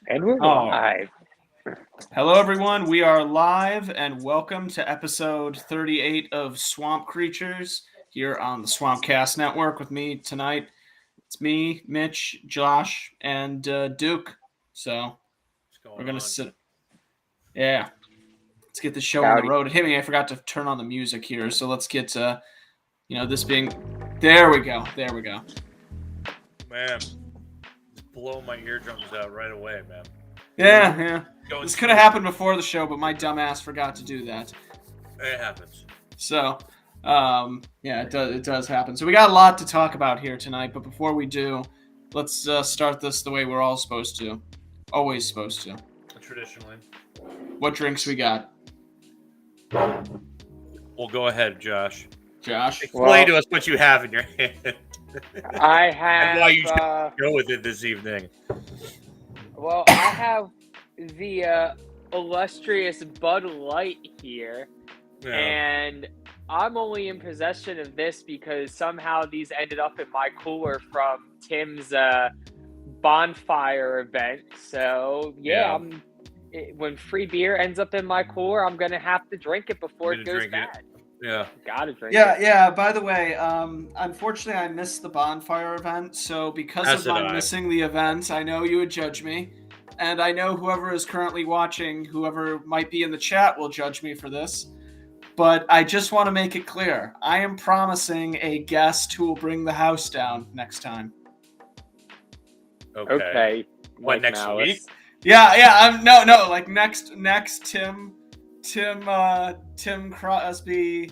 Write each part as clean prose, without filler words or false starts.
And we're Oh, live. hello everyone. We are live and welcome to episode 38 of Swamp Creatures here on the Swampcast Network with me tonight. It's me, Mitch, Josh, and Duke. So What's going we're gonna on? sit. Yeah, let's get the show on the Howdy. road. Hit me! I forgot to turn on the music here. So let's get this being. There we go. There we go. Man, just blow my eardrums out right away, man. Yeah. Going This could have happened before the show, but my dumbass forgot to do that. It happens. So, it does happen. So we got a lot to talk about here tonight, but before we do, let's start this the way we're all supposed to. Always supposed to. Traditionally. What drinks we got? Well, go ahead, Josh. Josh? Explain to us what you have in your hand. I have. And why you should go with it this evening. I have the illustrious Bud Light here, Yeah. and I'm only in possession of this because somehow these ended up in my cooler from Tim's bonfire event. So Yeah. when free beer ends up in my cooler, I'm gonna have to drink it before it goes bad. Yeah. Gotta drink it. Yeah. By the way, unfortunately, I missed the bonfire event. So because As of my did I. missing the event, I know you would judge me, and I know whoever is currently watching, whoever might be in the chat, will judge me for this. But I just want to make it clear: I am promising a guest who will bring the house down next time. Okay. What, Mike next Malice. week? Yeah. No. Like next Tim Crosby,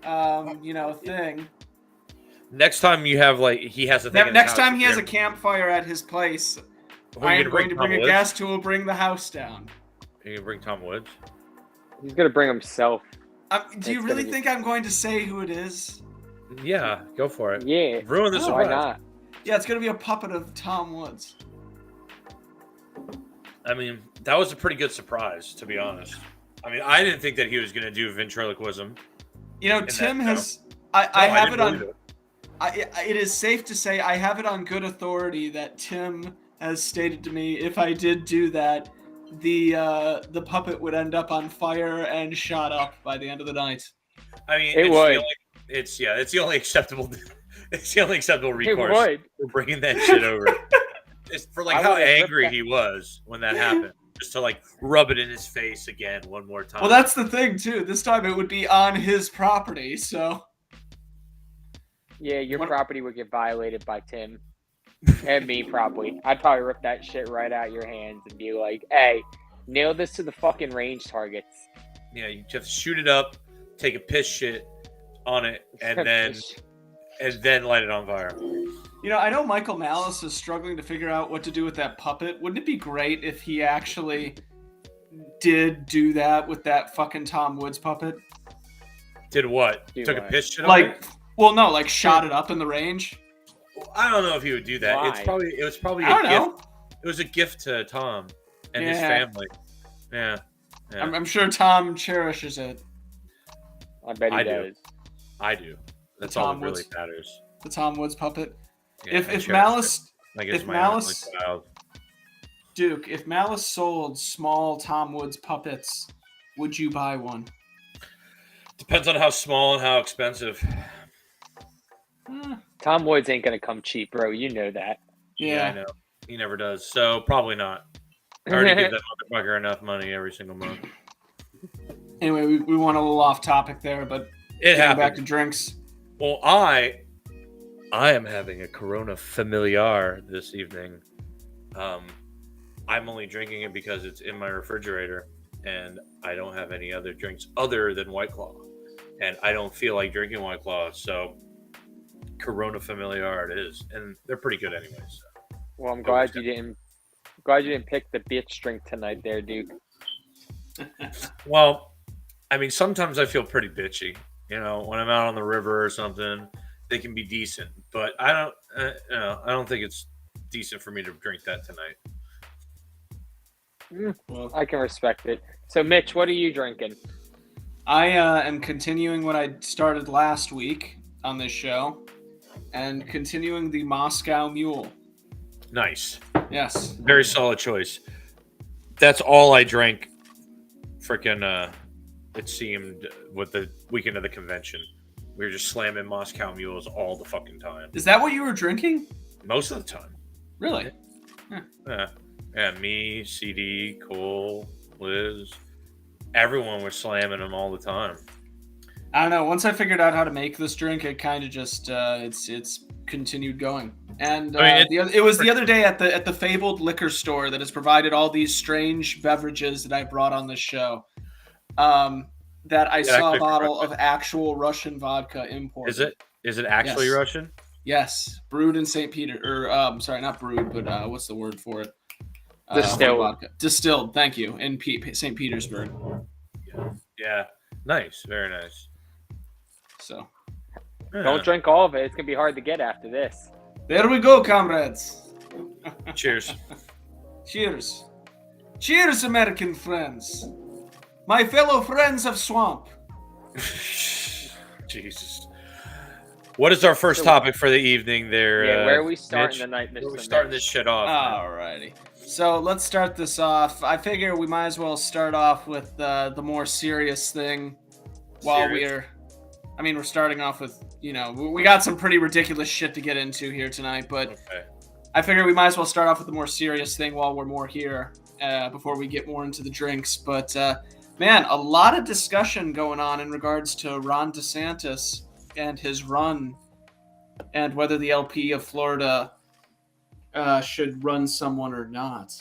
thing. Next time you have he has a thing. in his Next house, time he has a you're- campfire at his place, Who are I you am gonna going to Tom bring a Woods? guest who will bring the house down. You can bring Tom Woods. He's gonna bring himself. Do you It's really gonna be- think I'm going to say who it is? Yeah, go for it. Yeah. Ruin the Oh, Why surprise. not? Yeah, it's going to be a puppet of Tom Woods. I mean, that was a pretty good surprise, to be honest. I mean, I didn't think that he was going to do ventriloquism. You know, that Tim show. has. I have it didn't on. believe It is safe to say I have it on good authority that Tim has stated to me if I did do that, the puppet would end up on fire and shot up by the end of the night. I mean, It would. It's the only acceptable. It's the only acceptable It recourse would. for bringing that shit over. It's for I how would've ripped angry that. he was when that happened, just to rub it in his face again one more time. Well, that's the thing too. This time it would be on his property, so. Yeah, your What- property would get violated by Tim. And me, probably. I'd probably rip that shit right out of your hands and be like, hey, nail this to the fucking range targets. Yeah, you just shoot it up, take a piss shit on it, and then light it on fire. You know, I know Michael Malice is struggling to figure out what to do with that puppet. Wouldn't it be great if he actually did do that with that fucking Tom Woods puppet? Did what? Do Took a what? piss shit on it? Shot it up in the range. I don't know if he would do that. Why? It was probably I a don't gift. know. It was a gift to Tom and his Yeah. family. Yeah. I'm sure Tom cherishes it. I bet he I do. does. I do. That's Tom all that really Woods. matters. The Tom Woods puppet. Yeah, I if cherish Malice, it. Like it's if my Malice- only child. Duke, if Malice sold small Tom Woods puppets, would you buy one? Depends on how small and how expensive. Tom Woods ain't going to come cheap, bro. You know that. I Yeah. know. He never does. So probably not. I already give that motherfucker enough money every single month. Anyway, we went a little off topic there, but It getting back happened. to drinks. Well, I am having a Corona Familiar this evening. I'm only drinking it because it's in my refrigerator, and I don't have any other drinks other than White Claw, and I don't feel like drinking White Claw, so Corona Familiar it is, and they're pretty good anyway. So. Well, I'm glad you didn't. Glad you didn't pick the bitch drink tonight, there, Duke. Well, I mean, sometimes I feel pretty bitchy. You know, when I'm out on the river or something, they can be decent, but I don't think it's decent for me to drink that tonight. Well, I can respect it. So, Mitch, what are you drinking? I am continuing what I started last week on this show, and continuing the Moscow Mule. Nice. Yes. Very solid choice. That's all I drank. Freaking, it seemed with the weekend of the convention. We were just slamming Moscow Mules all the fucking time. Is that what you were drinking? Most of the time. Really? Yeah, me, CD, Cole, Liz. Everyone was slamming them all the time. I don't know. Once I figured out how to make this drink, it kind of just it's continued going. And it was the other day at the fabled liquor store that has provided all these strange beverages that I brought on this show. That I saw a bottle of actual Russian vodka imported. Is it actually Yes. Russian? Yes, brewed in St. Peter, or sorry, not brewed, but what's the word for it? Distilled. Vodka. Distilled. Thank you. In St. Petersburg. Yeah. Nice. Very nice. So. Yeah. Don't drink all of it. It's gonna be hard to get after this. There we go, comrades. Cheers. Cheers. Cheers, American friends. My fellow friends of Swamp. Jesus. What is our first topic for the evening there? Yeah, where are we starting Mitch? the night, Mr. Where are we starting Mitch? this shit off? Alrighty. So let's start this off. I figure we might as well start off with the more serious thing while we're starting off with, we got some pretty ridiculous shit to get into here tonight, but Okay. I figure we might as well start off with the more serious thing while we're more here before we get more into the drinks. But, man, a lot of discussion going on in regards to Ron DeSantis and his run and whether the LP of Florida should run someone or not.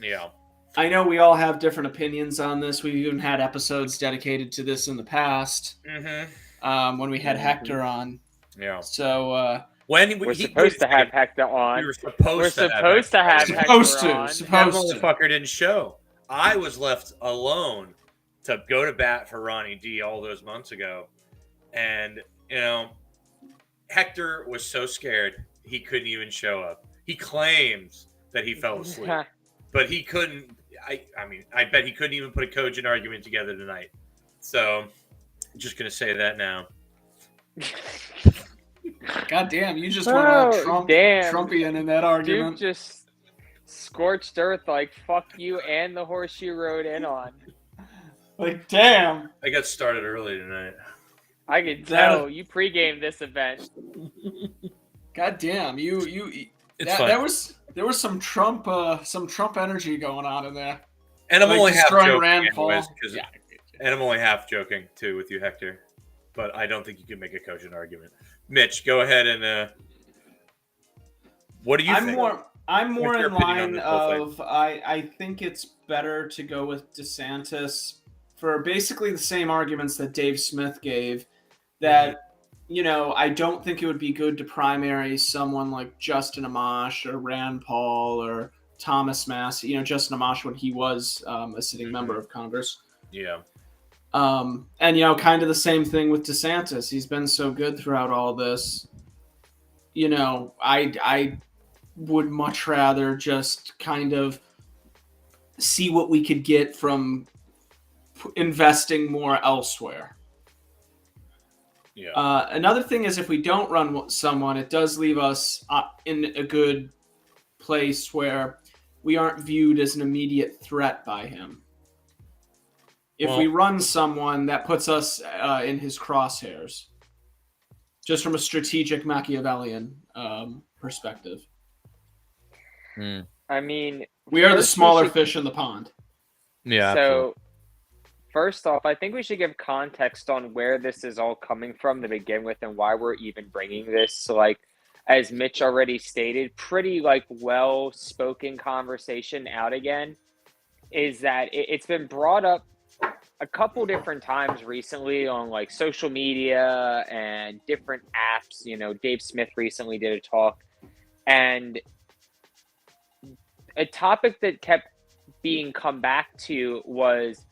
Yeah. I know we all have different opinions on this. We've even had episodes dedicated to this in the past when we had Hector on. Yeah. So We're supposed to have Hector on. We were supposed to have Hector on. That motherfucker didn't show. I was left alone to go to bat for Ronnie D all those months ago. And, Hector was so scared he couldn't even show up. He claims that he fell asleep, but he couldn't. I bet he couldn't even put a cogent argument together tonight. So, I'm just going to say that now. God damn, you just went all Trumpian in that argument. Dude just scorched earth like fuck you and the horse you rode in on. Like, damn. I got started early tonight. I can tell you pregame this event. God damn, It's fine. There was some Trump energy going on in there. And I'm only half joking Rand Paul. And I'm only half joking too with you, Hector. But I don't think you can make a cogent argument. Mitch, go ahead and what do you think? I'm more What's your in opinion line on this whole of I think it's better to go with DeSantis for basically the same arguments that Dave Smith gave. That I don't think it would be good to primary someone like Justin Amash or Rand Paul or Thomas Massie. Justin Amash when he was a sitting member of Congress. Yeah. And kind of the same thing with DeSantis. He's been so good throughout all this. I would much rather just kind of see what we could get from investing more elsewhere. Yeah. Another thing is if we don't run someone, it does leave us in a good place where we aren't viewed as an immediate threat by him. If we run someone, that puts us in his crosshairs, just from a strategic Machiavellian perspective. I mean, we are the smaller fish in the pond. Yeah. So, absolutely. First off, I think we should give context on where this is all coming from to begin with and why we're even bringing this. So, as Mitch already stated, pretty well-spoken conversation out again is that it's been brought up a couple different times recently on social media and different apps. Dave Smith recently did a talk, and a topic that kept being come back to was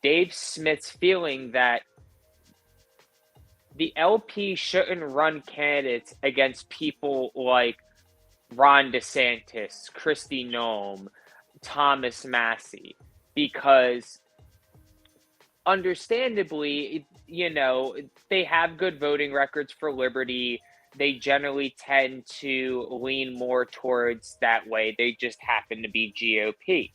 Dave Smith's feeling that the LP shouldn't run candidates against people like Ron DeSantis, Kristi Noem, Thomas Massie, because understandably, they have good voting records for liberty. they generally tend to lean more towards that way. They just happen to be GOP.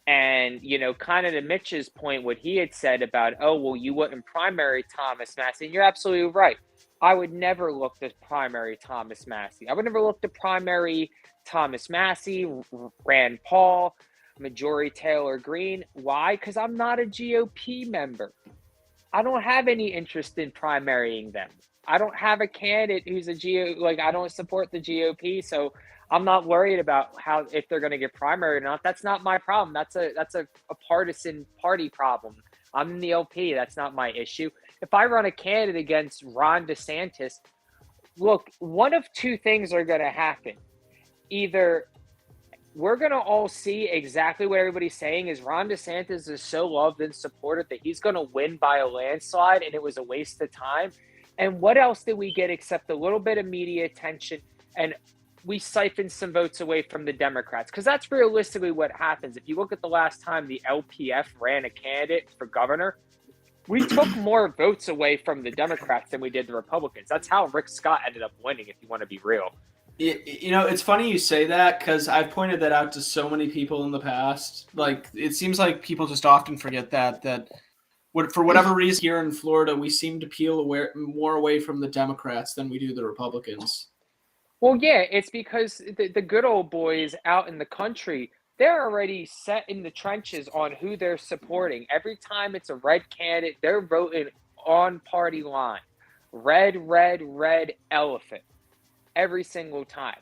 And, kind of to Mitch's point, what he had said about, oh, well, you wouldn't primary Thomas Massey. And you're absolutely right. I would never look to primary Thomas Massey. I would never look to primary Thomas Massey, Rand Paul, Marjorie Taylor Greene. Why? Because I'm not a GOP member. I don't have any interest in primarying them. I don't have a candidate who's I don't support the GOP, so I'm not worried about if they're going to get primary or not. That's not my problem. That's a partisan party problem. I'm in the LP. That's not my issue. If I run a candidate against Ron DeSantis, look, one of two things are going to happen. Either we're going to all see exactly what everybody's saying is Ron DeSantis is so loved and supported that he's going to win by a landslide and it was a waste of time. And what else did we get except a little bit of media attention, and we siphoned some votes away from the Democrats? Because that's realistically what happens. If you look at the last time the LPF ran a candidate for governor, we took more votes away from the Democrats than we did the Republicans. That's how Rick Scott ended up winning, if you want to be real. It's funny you say that because I've pointed that out to so many people in the past. Like, it seems like people just often forget that for whatever reason here in Florida, we seem to peel more away from the Democrats than we do the Republicans. Well, yeah, it's because the good old boys out in the country, they're already set in the trenches on who they're supporting. Every time it's a red candidate, they're voting on party line. Red, red, red elephant. Every single time.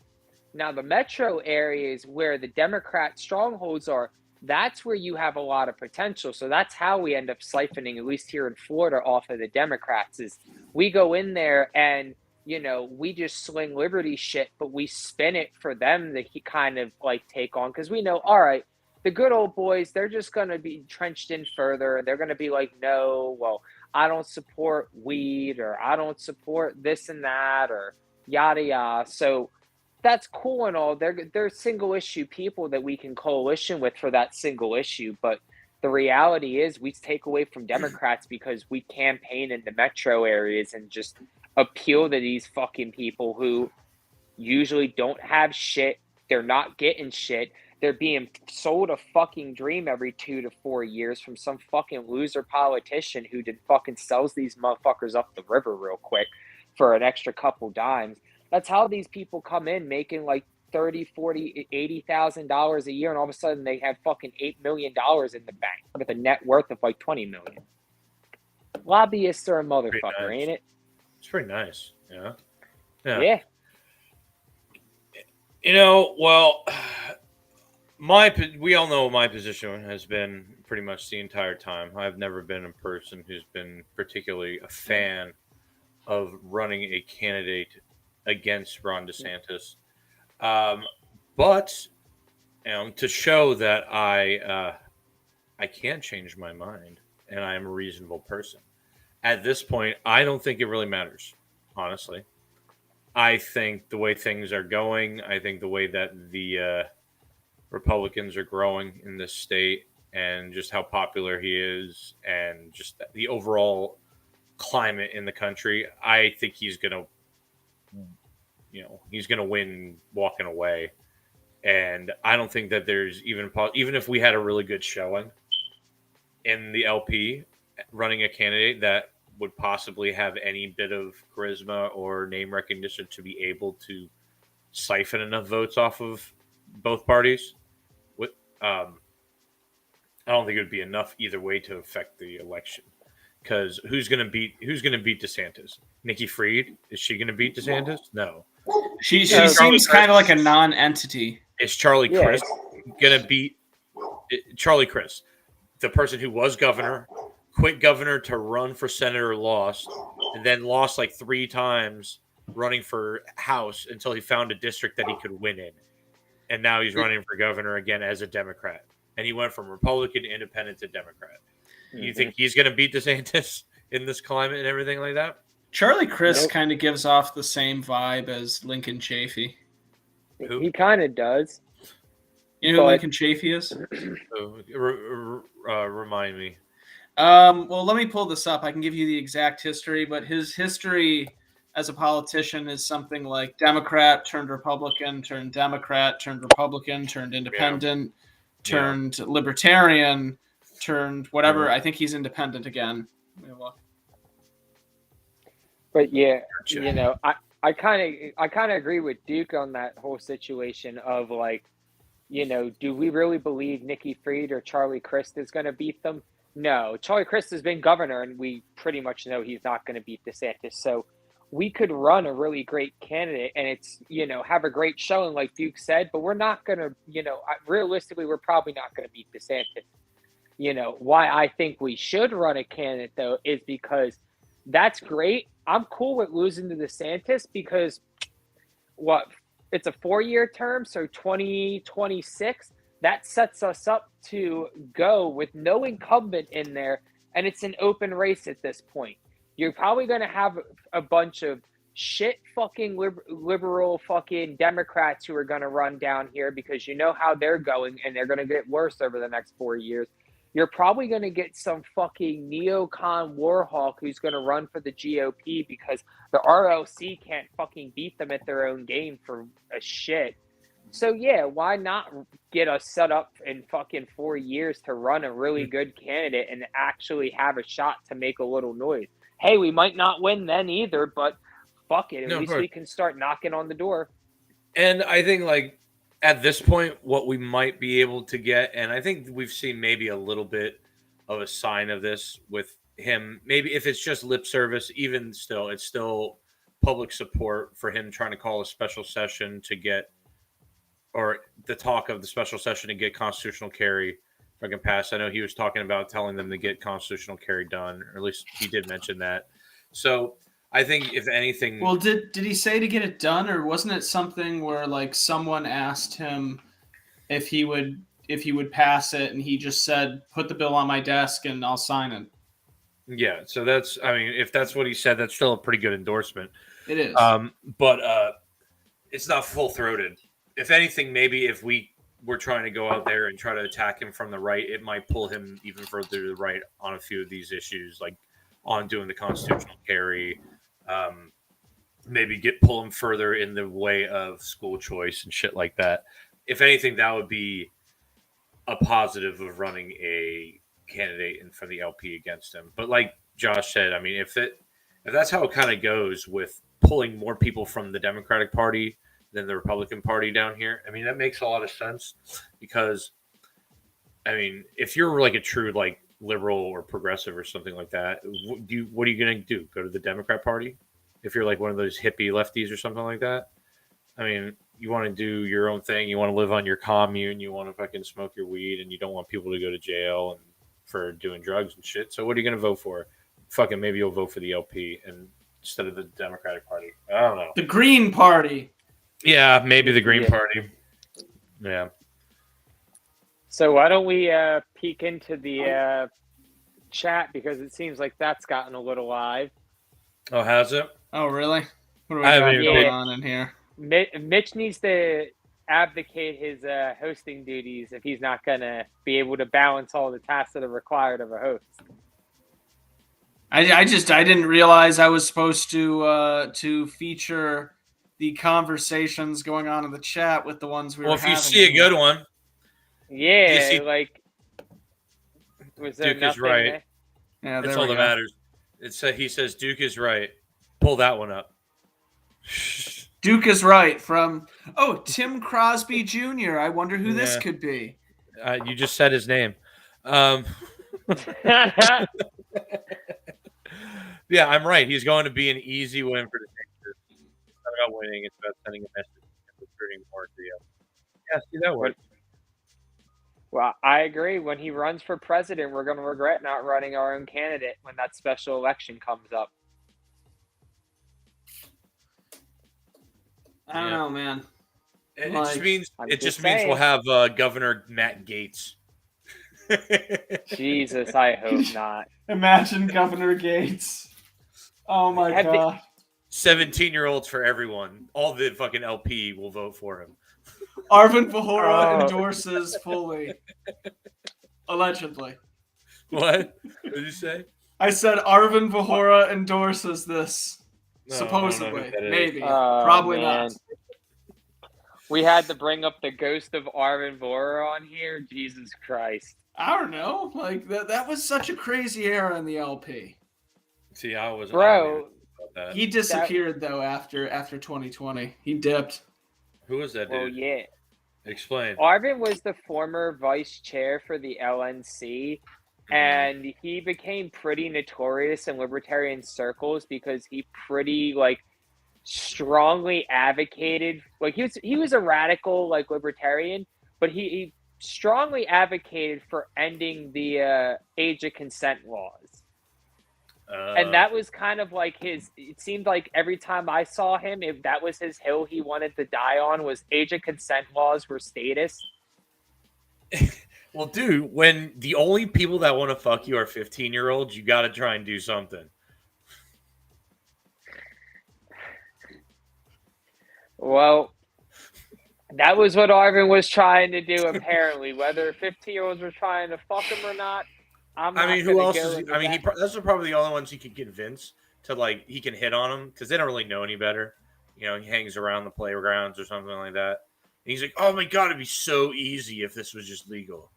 Now, the metro areas where the Democrat strongholds are, that's where you have a lot of potential. So that's how we end up siphoning, at least here in Florida, off of the Democrats, is we go in there and, we just sling liberty shit, but we spin it for them to kind of take on, because we know, all right, the good old boys, they're just going to be trenched in further. They're going to be like, no, well, I don't support weed, or I don't support this and that, or yada yada. So that's cool and all. They're single issue people that we can coalition with for that single issue. But the reality is we take away from Democrats because we campaign in the metro areas and just appeal to these fucking people who usually don't have shit. They're not getting shit. They're being sold a fucking dream every 2 to 4 years from some fucking loser politician who fucking sells these motherfuckers up the river real quick for an extra couple dimes. That's how these people come in making like $30, $40, $80,000 a year, and all of a sudden they have fucking $8 million in the bank with a net worth of like $20 million. Lobbyists are a motherfucker, nice. Ain't it? It's pretty nice, yeah. Yeah. Well, we all know my position has been pretty much the entire time. I've never been a person who's been particularly a fan of running a candidate against Ron DeSantis. But to show that I can change my mind and I am a reasonable person. At this point, I don't think it really matters, honestly. I think the way things are going, I think the way that the Republicans are growing in this state and just how popular he is and just the overall climate in the country, I think he's gonna win walking away. And I don't think that there's even if we had a really good showing in the LP running a candidate that would possibly have any bit of charisma or name recognition to be able to siphon enough votes off of both parties. I don't think it would be enough either way to affect the election. Because who's gonna beat DeSantis? Nikki Fried? Is she gonna beat DeSantis? No. She seems kind of like a non-entity. Is Charlie Crist gonna beat Charlie Crist, the person who was governor, quit governor to run for senator, lost, and then lost like 3 times running for House until he found a district that he could win in, and now he's running for governor again as a Democrat, and he went from Republican to Independent to Democrat. You think he's going to beat DeSantis in this climate and everything like that? Charlie Crist kind of gives off the same vibe as Lincoln Chafee. Who? He kind of does. You know who Lincoln Chafee is? Remind me. Well, let me pull this up. I can give you the exact history, but his history as a politician is something like Democrat turned Republican, turned Democrat, turned Republican, turned independent, turned libertarian, turned whatever. Yeah. I think he's independent again. Let me look. But yeah, Gotcha. you know, I kind of agree with Duke on that whole situation of like, you know, do we really believe Nikki Fried or Charlie Crist is going to beat them? No, Charlie Crist has been governor, and we pretty much know he's not going to beat DeSantis. So we could run a really great candidate, and it's, you know, have a great showing, like Duke said. But we're not going to, you know, realistically, we're probably not going to beat DeSantis. You know, why I think we should run a candidate though is because that's great. I'm cool with losing to DeSantis because what, it's a 4-year term, so 2026, that sets us up to go with no incumbent in there, and it's an open race at this point. You're probably going to have a bunch of shit fucking liberal fucking Democrats who are going to run down here because you know how they're going, and they're going to get worse over the next 4 years. You're probably going to get some fucking neocon warhawk who's going to run for the GOP because the RLC can't fucking beat them at their own game for a shit. So yeah, why not get us set up in fucking 4 years to run a really good candidate and actually have a shot to make a little noise? Hey, we might not win then either, but fuck it. At least we can start knocking on the door. And I think like at this point, what we might be able to get, and I think we've seen maybe a little bit of a sign of this with him. Maybe if it's just lip service, even still, it's still public support for him trying to call a special session to get, or the talk of the special session to get constitutional carry fucking passed. I know he was talking about telling them to get constitutional carry done, or at least he did mention that. So I think if anything, well, did he say to get it done, or wasn't it something where like someone asked him if he would pass it, and he just said, "Put the bill on my desk and I'll sign it." Yeah, so that's, I mean, if that's what he said, that's still a pretty good endorsement. It is, but it's not full throated. If anything, maybe if we were trying to go out there and try to attack him from the right, it might pull him even further to the right on a few of these issues, like on doing the constitutional carry. Maybe pull him further in the way of school choice and shit like that. If anything, that would be a positive of running a candidate in for the LP against him. But like Josh said, I mean, if that's how it kind of goes with pulling more people from the Democratic Party than the Republican Party down here, I mean, that makes a lot of sense because, I mean, if you're like a true like liberal or progressive or something like that, what are you going to do? Go to the Democrat Party? If you're like one of those hippie lefties or something like that? I mean, you want to do your own thing. You want to live on your commune. You want to fucking smoke your weed, and you don't want people to go to jail and for doing drugs and shit. So what are you going to vote for? Fucking maybe you'll vote for the LP and instead of the Democratic Party. I don't know. The Green Party. Yeah, maybe the Green Party. Yeah. So why don't we peek into the chat, because it seems like that's gotten a little live. Oh, has it? Oh, really? What do we got going on in here? Mitch needs to abdicate his hosting duties if he's not going to be able to balance all the tasks that are required of a host. I didn't realize I was supposed to feature the conversations going on in the chat with the ones we were having. Well, if you see a good one. Yeah, like, was there Duke is right. There? Yeah, that's all that matters. He says Duke is right. Pull that one up. Duke is right from Tim Crosby Jr. I wonder who this could be. You just said his name. Yeah, I'm right. He's going to be an easy win for the Sixers. It's not about winning. It's about sending a message and recruiting more to you. Yeah, see that works. Well, I agree. When he runs for president, we're going to regret not running our own candidate when that special election comes up. I don't know, man. It just means we'll have Governor Matt Gaetz. Jesus, I hope not. Imagine Governor Gaetz. Oh my God. 17-year-olds for everyone. All the fucking LP will vote for him. Arvin Vahora endorses fully. Allegedly. What? What did you say? I said Arvin Vahora endorses this. No, I don't know who supposedly. that is. Maybe. Oh, Probably man. not. We had to bring up the ghost of Arvin Vohra on here. Jesus Christ. I don't know. Like that was such a crazy era in the LP. See, I don't even Bro, know about that. He disappeared though after 2020. He dipped. Who was that dude? well, yeah. Explain. Arvin was the former vice chair for the LNC, and he became pretty notorious in libertarian circles because he pretty strongly advocated, like he was a radical like libertarian, but he strongly advocated for ending the age of consent laws. And that was kind of like his, it seemed like every time I saw him, if that was his hill he wanted to die on, was age of consent laws were status. Well, dude, when the only people that want to fuck you are 15-year-olds, you got to try and do something. Well, that was what Arvin was trying to do, apparently. Whether 15-year-olds were trying to fuck him or not, Who else is? Those are probably the only ones he can convince to he can hit on them because they don't really know any better. He hangs around the playgrounds or something like that. And he's like, "Oh my god, it'd be so easy if this was just legal."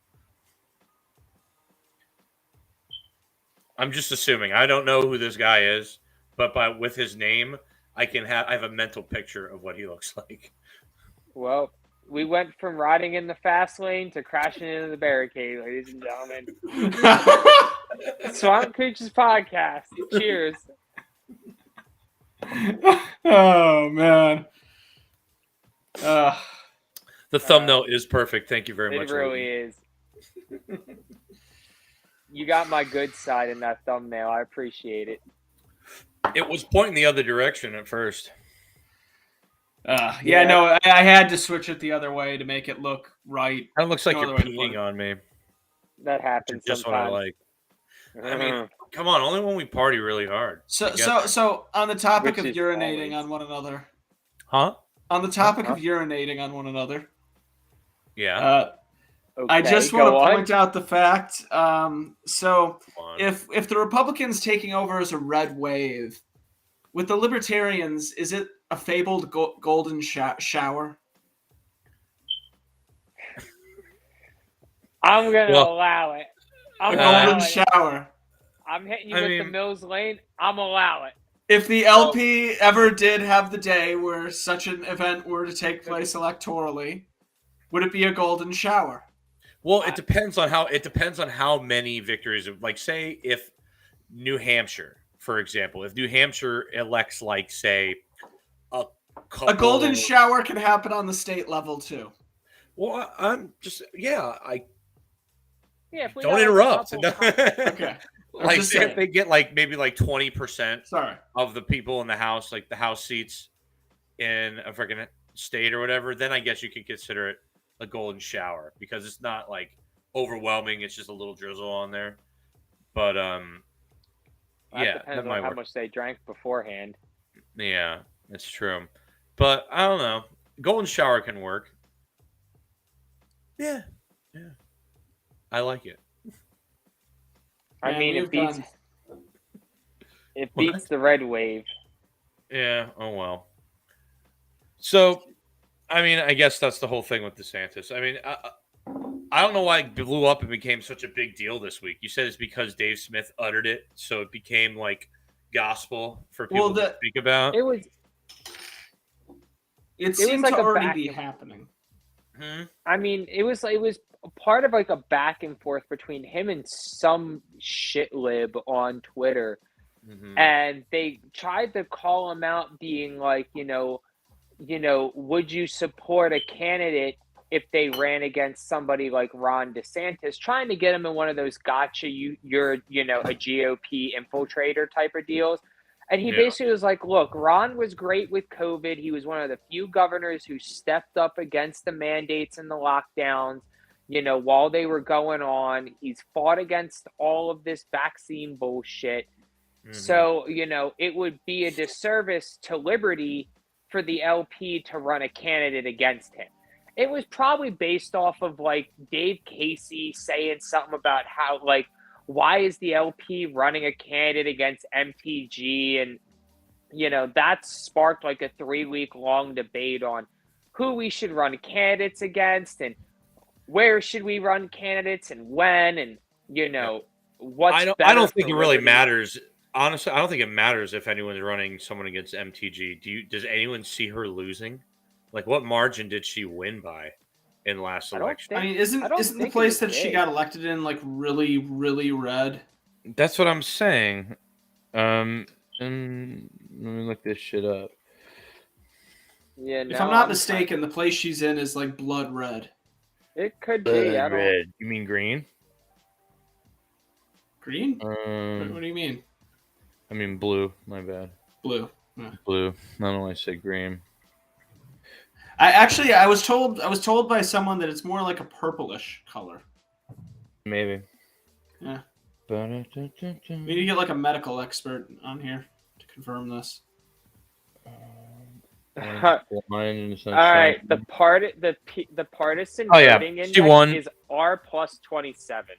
I'm just assuming. I don't know who this guy is, but with his name, I have a mental picture of what he looks like. Well, we went from riding in the fast lane to crashing into the barricade, ladies and gentlemen. Swamp Creatures Podcast. Cheers. Oh man. The thumbnail is perfect. Thank you very much. It really is. You got my good side in that thumbnail. I appreciate it. It was pointing the other direction at first. Yeah, no, I had to switch it the other way to make it look right. That looks like No you're other way to put peeing it. on me. That happens Just what sometimes. I like. I mean, come on, only when we party really hard. So on the topic Which of is urinating always. on one another. Huh? On the topic of urinating on one another. Yeah. Okay, I just want to point out the fact. So Come on. if the Republicans taking over as a red wave, with the Libertarians, is it a fabled golden shower? I'm going to allow it. A golden shower. I'm hitting you with the Mills Lane. I'm allow it. If the LP ever did have the day where such an event were to take place electorally, would it be a golden shower? Well, it depends on how many victories. Like, say, if New Hampshire, for example, if New Hampshire elects, say, a golden shower can happen on the state level too. Well, I'm just if we don't interrupt. Okay. Say if they get maybe 20% Sorry. of the people in the House, the House seats in a freaking state or whatever, then I guess you could consider it a golden shower because it's not overwhelming. It's just a little drizzle on there. But depends on how much they drank beforehand. Yeah, it's true. But I don't know. Golden shower can work. Yeah. I like it. I mean, it beats the red wave. Yeah. Oh well. So, I mean, I guess that's the whole thing with DeSantis. I mean, I don't know why it blew up and became such a big deal this week. You said it's because Dave Smith uttered it, so it became gospel for people to speak about. It seemed to already be happening. I mean, it was part of a back and forth between him and some shit lib on Twitter, and they tried to call him out, being would you support a candidate if they ran against somebody like Ron DeSantis, trying to get him in one of those gotcha, you're a GOP infiltrator type of deals. And he basically was like, look, Ron was great with COVID. He was one of the few governors who stepped up against the mandates and the lockdowns, while they were going on. He's fought against all of this vaccine bullshit. So, it would be a disservice to liberty for the LP to run a candidate against him. It was probably based off of Dave Casey saying something about how why is the LP running a candidate against MTG, and That's sparked like a 3-week long debate on who we should run candidates against and where should we run candidates and when and Yeah. what's I better don't think for it really liberty. matters. Honestly, I don't think it matters if anyone's running someone against MTG. Does anyone see her losing? Like, what margin did she win by in last I don't election? I think mean, I don't isn't the think it place was that she big. got elected in like really, really red? That's what I'm saying. And let me look this shit up. If I'm not mistaken, the place she's in is like blood red. It could be. I don't. Red. You mean green? Green? What do you mean? I mean blue. My bad. Blue. Yeah. Blue. I don't know why I said green. I was told by someone that it's more like a purplish color. Maybe. Yeah. We We need to get like a medical expert on here to confirm this. All right. The partisan voting She index won. is R plus 27.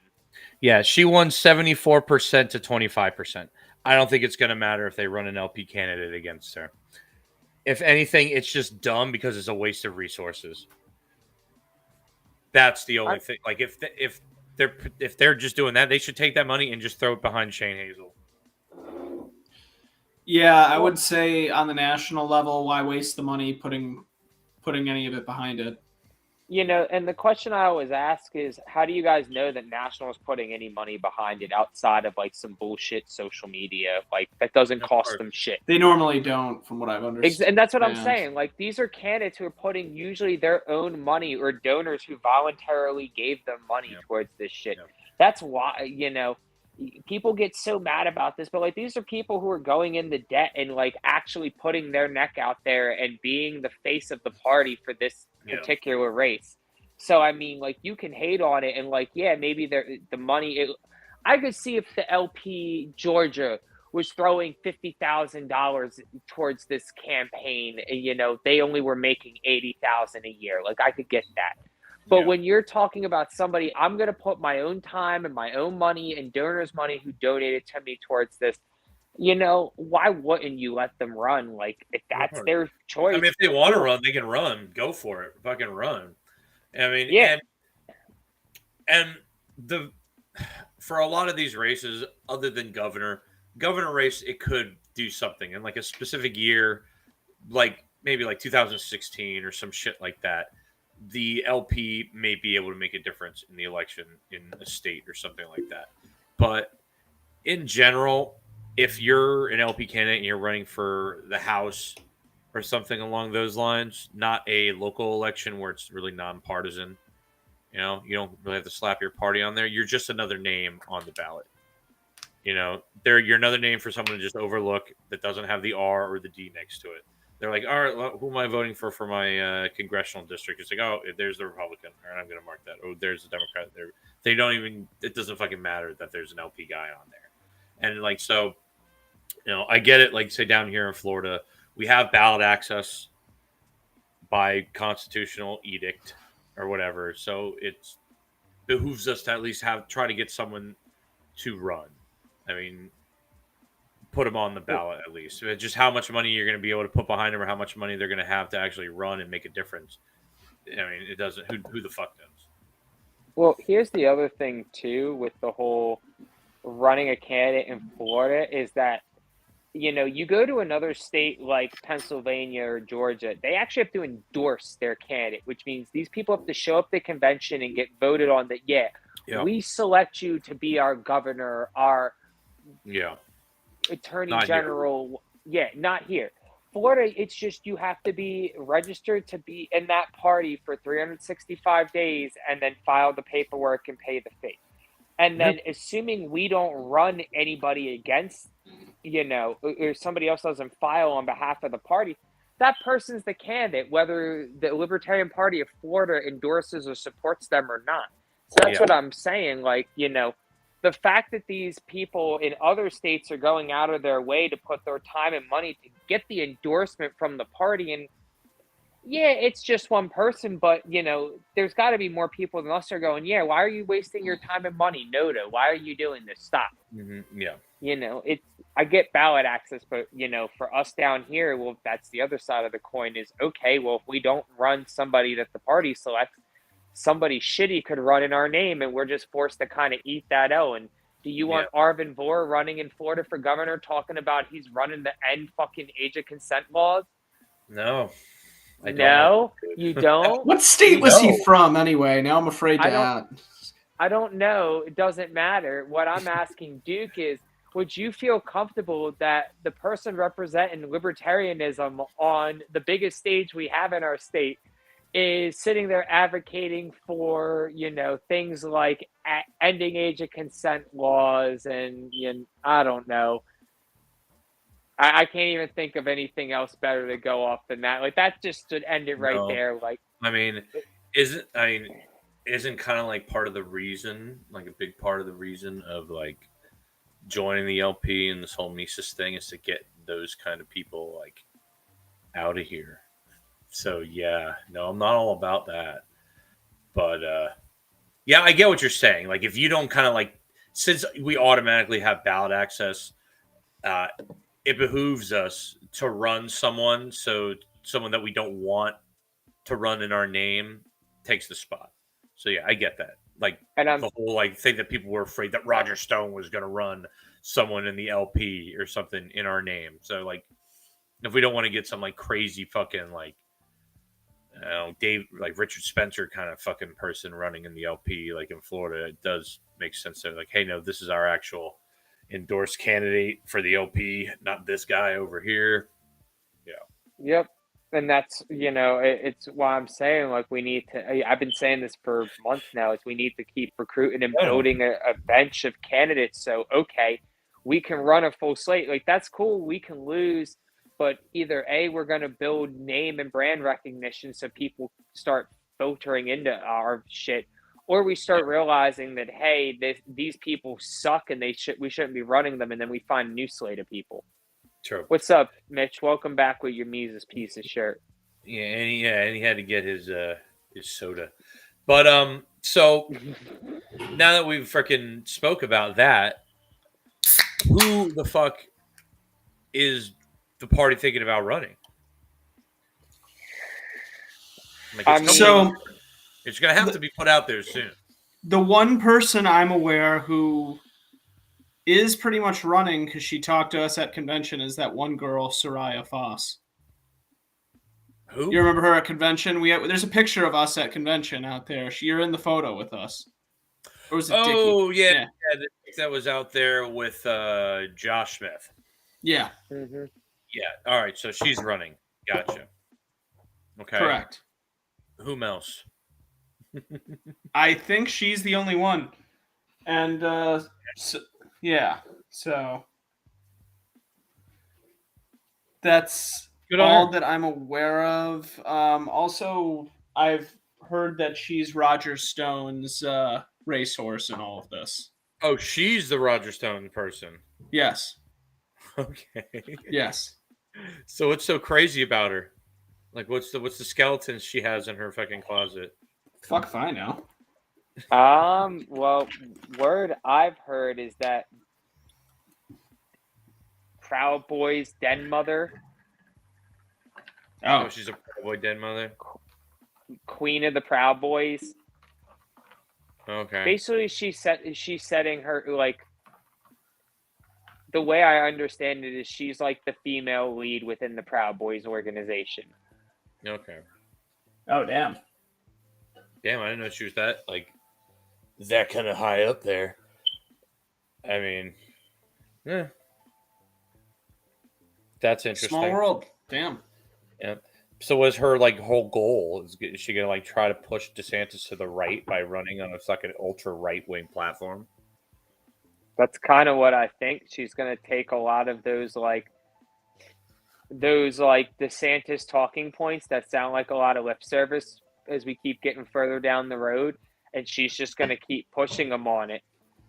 Yeah, she won 74% to 25%. I don't think it's going to matter if they run an LP candidate against her. If anything, it's just dumb because it's a waste of resources. That's the only thing. Like if they're just doing that, they should take that money and just throw it behind Shane Hazel. Yeah, I would say on the national level, why waste the money putting any of it behind it? And the question I always ask is, how do you guys know that National is putting any money behind it outside of like some bullshit social media? Like that doesn't cost them shit. They normally don't, from what I've understood. And that's what I'm saying. Like these are candidates who are putting usually their own money or donors who voluntarily gave them money towards this shit. That's why, people get so mad about this, but like these are people who are going into debt and like actually putting their neck out there and being the face of the party for this particular race. So I mean, like you can hate on it and like maybe the money. I could see if the LP Georgia was throwing $50,000 towards this campaign. They only were making $80,000 a year. Like I could get that. But when you're talking about somebody, I'm going to put my own time and my own money and donors' money who donated to me towards this, why wouldn't you let them run? Like, if that's their choice. I mean, if they want to run, they can run. Go for it. Fucking run. I mean, and for a lot of these races, other than governor race, it could do something in like a specific year, like maybe like 2016 or some shit like that. The LP may be able to make a difference in the election in a state or something like that. But in general, if you're an LP candidate and you're running for the House or something along those lines, not a local election where it's really nonpartisan, you don't really have to slap your party on there. You're just another name on the ballot. You're another name for someone to just overlook that doesn't have the R or the D next to it. They're like, all right, well, who am I voting for my congressional district? It's like, oh, there's the Republican. All right, I'm going to mark that. Oh, there's the Democrat. They don't even, it doesn't fucking matter that there's an LP guy on there. And like, so, I get it. Like, say down here in Florida, we have ballot access by constitutional edict or whatever. So it behooves us to at least try to get someone to run. I mean, put them on the ballot at least. Just how much money you're going to be able to put behind them or how much money they're going to have to actually run and make a difference. I mean, it doesn't. Who the fuck knows? Well, here's the other thing too with the whole running a candidate in Florida is that you go to another state like Pennsylvania or Georgia, they actually have to endorse their candidate, which means these people have to show up to the convention and get voted on that. We select you to be our governor, our attorney general. Not here. Florida, it's just you have to be registered to be in that party for 365 days and then file the paperwork and pay the fee. And then assuming we don't run anybody against, or somebody else doesn't file on behalf of the party, that person's the candidate, whether the Libertarian Party of Florida endorses or supports them or not. So that's what I'm saying. Like, the fact that these people in other states are going out of their way to put their time and money to get the endorsement from the party, and it's just one person, but there's got to be more people than us are going, why are you wasting your time and money? Noda, why are you doing this? Stop. Mm-hmm. Yeah. I get ballot access, but for us down here, well, that's the other side of the coin is okay. Well, if we don't run somebody that the party selects, somebody shitty could run in our name, and we're just forced to kind of eat that L. And do you Yeah. want Arvin Vore running in Florida for governor, talking about he's running to end fucking age of consent laws? No, I don't No, want to. you don't. What state was he from anyway? Now I'm afraid to ask. I don't know. It doesn't matter. What I'm asking Duke is, would you feel comfortable that the person representing libertarianism on the biggest stage we have in our state is sitting there advocating for, things like ending age of consent laws and, I don't know. I can't even think of anything else better to go off than that. Like, that just should end it right No. there. Like, I mean, isn't kind of like part of the reason, like a big part of the reason of like joining the LP and this whole Mises thing is to get those kind of people like out of here. So yeah, no, I'm not all about that. But yeah, I get what you're saying. Like if you don't kind of like, since we automatically have ballot access, uh, it behooves us to run someone, so someone that we don't want to run in our name takes the spot. So yeah, I get that. Like and I'm the whole like thing that people were afraid that Roger Stone was going to run someone in the LP or something in our name. So like, if we don't want to get some like crazy fucking like, I don't know, Dave, like Richard Spencer kind of fucking person running in the LP, like in Florida, it does make sense to like, hey, no, this is our actual endorsed candidate for the LP, not this guy over here. Yeah. Yep. And that's, it's why I'm saying, like, we need to, I've been saying this for months now, is we need to keep recruiting and building a bench of candidates. So, okay, we can run a full slate. Like, that's cool. We can lose, but either A, we're going to build name and brand recognition so people start filtering into our shit, or we start realizing that, hey, these people suck and we shouldn't be running them. And then we find a new slate of people. True. What's up, Mitch? Welcome back with your Mises piece of shirt. Yeah, and he had to get his soda. But so now that we've freaking spoke about that, who the fuck is the party thinking about running? Like it's gonna have to be put out there soon. The one person I'm aware who is pretty much running because she talked to us at convention is that one girl, Soraya Foss. Who? You remember her at convention? There's a picture of us at convention out there. You're in the photo with us. Or was it Dickie? Yeah, that was out there with Josh Smith. Yeah. Mm-hmm. Yeah. All right. So she's running. Gotcha. Okay. Correct. Whom else? I think she's the only one. And yeah. So that's all that I'm aware of. Also, I've heard that she's Roger Stone's racehorse in all of this. Oh, she's the Roger Stone person. Yes. Okay. Yes. So what's so crazy about her? Like, what's the skeletons she has in her fucking closet? Fuck if I know. Well, word I've heard is that Proud Boy's den mother. Oh, she's a Proud Boy den mother. Queen of the Proud Boys. Okay. Basically, she's setting her, like, the way I understand it is she's like the female lead within the Proud Boys organization. Okay. Oh, damn. Damn, I didn't know she was that kind of high up there. I mean, yeah. That's interesting. Small world. Damn. Yeah. So was her like whole goal? Is she gonna like try to push DeSantis to the right by running on a fucking ultra right wing platform? That's kind of what I think. She's gonna take a lot of those DeSantis talking points that sound like a lot of lip service as we keep getting further down the road, and she's just gonna keep pushing them on it.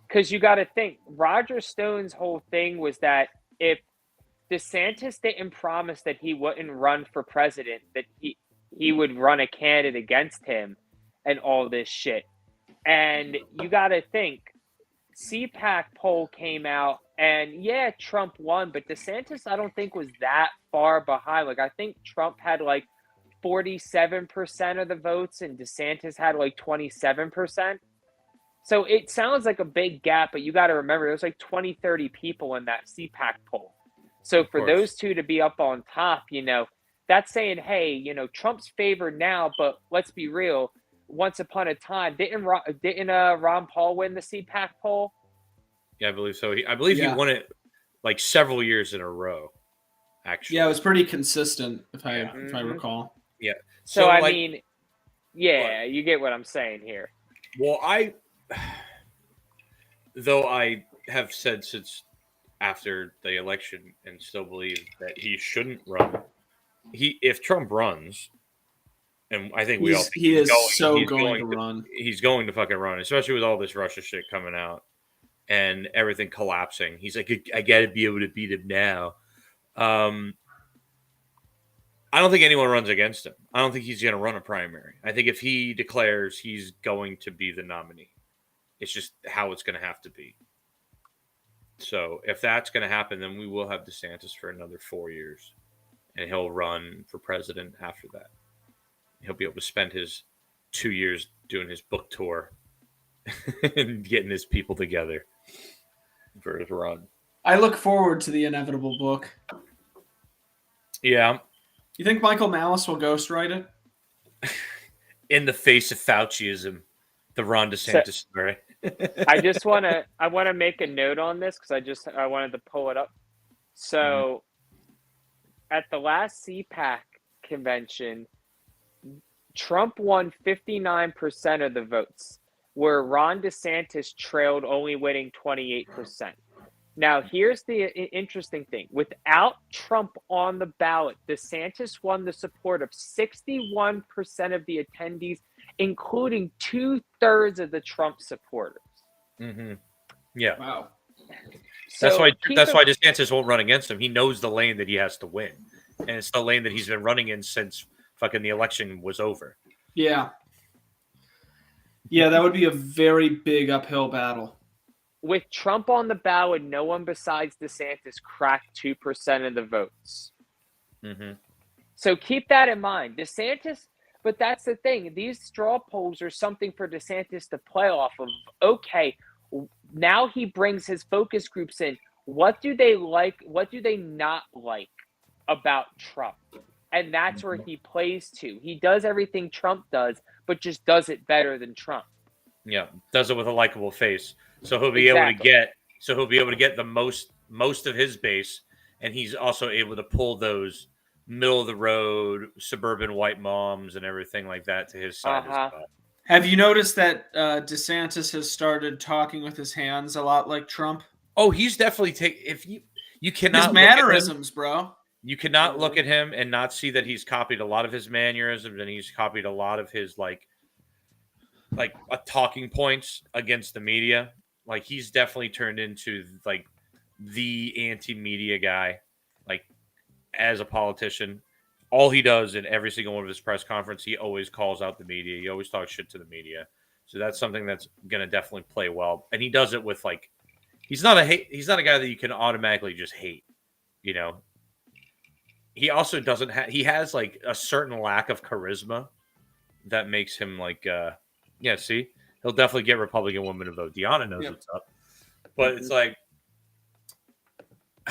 Because you got to think, Roger Stone's whole thing was that if DeSantis didn't promise that he wouldn't run for president, that he would run a candidate against him and all this shit. And you got to think, CPAC poll came out And yeah, Trump won, but DeSantis I don't think was that far behind. Like I think Trump had like 47% of the votes and DeSantis had like 27%. So it sounds like a big gap, but you got to remember there's like 20, 30 people in that CPAC poll. So Of for course. those two to be up on top, that's saying, hey, Trump's favored now, but let's be real. Once upon a time, didn't Ron Paul win the CPAC poll? Yeah, I believe so. I believe he Yeah. won it like several years in a row. Actually, Yeah, it was pretty consistent if I Mhm. recall. yeah. So So I like, mean, yeah, you get what I'm saying here. well, though I have said since after the election and still believe that he shouldn't run. If Trump runs, and I think we all think He is so going to run. he's going to fucking run, especially with all this Russia shit coming out and everything collapsing. He's like, I got to be able to beat him now. I don't think anyone runs against him. I don't think he's going to run a primary. I think if he declares, he's going to be the nominee. It's just how it's going to have to be. So if that's going to happen, then we will have DeSantis for another 4 years, and he'll run for president after that. He'll be able to spend his 2 years doing his book tour and getting his people together for his run. I look forward to the inevitable book. Yeah. You think Michael Malice will ghostwrite it? In the face of Fauciism, the Ron DeSantis story. I want to make a note on this because I wanted to pull it up. So at the last CPAC convention, Trump won 59% of the votes, where Ron DeSantis trailed, only winning 28%. Now, here's the interesting thing. Without Trump on the ballot, DeSantis won the support of 61% of the attendees, including 2/3 of the Trump supporters. Mm-hmm. Yeah. Wow. That's why DeSantis won't run against him. He knows the lane that he has to win. And it's the lane that he's been running in since fucking the election was over. Yeah. Yeah, that would be a very big uphill battle. With Trump on the ballot, no one besides DeSantis cracked 2% of the votes. Mm-hmm. So keep that in mind. DeSantis, but that's the thing. These straw polls are something for DeSantis to play off of. Okay, now he brings his focus groups in. What do they like? What do they not like about Trump? And that's where he plays to. He does everything Trump does, but just does it better than Trump. Yeah, does it with a likable face. So he'll be able to get the most of his base, and he's also able to pull those middle of the road suburban white moms and everything like that to his side as well. Have you noticed that DeSantis has started talking with his hands a lot like Trump? Oh, he's definitely if you cannot his mannerisms, bro. You cannot look at him and not see that he's copied a lot of his mannerisms, and he's copied a lot of his like talking points against the media. Like he's definitely turned into like the anti-media guy, like as a politician. All he does in every single one of his press conferences, he always calls out the media. He always talks shit to the media. So that's something that's going to definitely play well. And he does it with like, he's not a guy that you can automatically just hate, you know. He also doesn't have, he has like a certain lack of charisma that makes him like, see, he'll definitely get Republican women to vote. Deanna knows what's up. But it's like,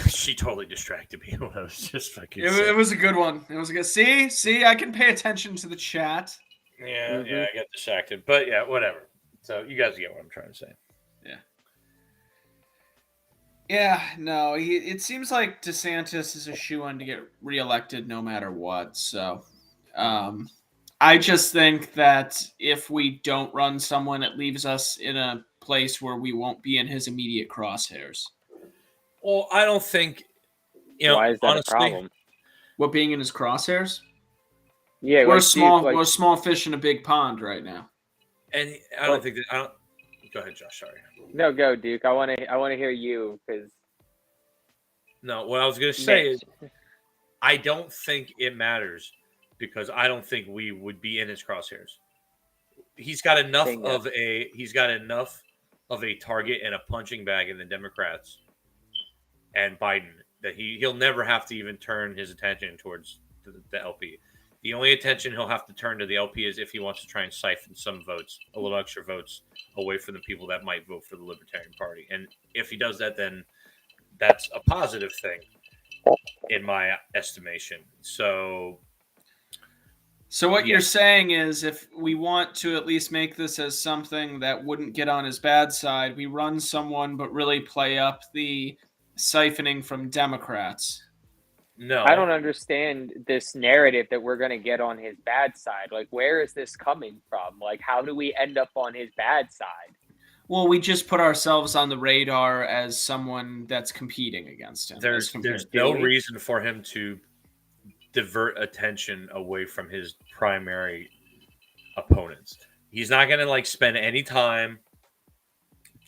she totally distracted me when I was just fucking. It was a good one. It was a good. See, I can pay attention to the chat. Yeah, I got distracted, but yeah, whatever. So you guys get what I'm trying to say. Yeah. No, it seems like DeSantis is a shoo-in to get reelected no matter what. So, I just think that if we don't run someone, it leaves us in a place where we won't be in his immediate crosshairs. Well, I don't think, why is that honestly, a problem? What, being in his crosshairs? Yeah, we're a small fish in a big pond right now. And I don't think that. Go ahead, Josh. Sorry. No, go, Duke. I want to hear you because. No, what I was going to say is, I don't think it matters because I don't think we would be in his crosshairs. He's got enough of a target and a punching bag in the Democrats and Biden, that he'll never have to even turn his attention towards the LP. The only attention he'll have to turn to the LP is if he wants to try and siphon some votes, a little extra votes away from the people that might vote for the Libertarian Party. And if he does that, then that's a positive thing in my estimation. So what you're saying is, if we want to at least make this as something that wouldn't get on his bad side, we run someone but really play up the siphoning from Democrats. No, I don't understand this narrative that we're going to get on his bad side. Like, where is this coming from? Like, how do we end up on his bad side? Well, we just put ourselves on the radar as someone that's competing against him. There's no reason for him to divert attention away from his primary opponents. He's not going to like spend any time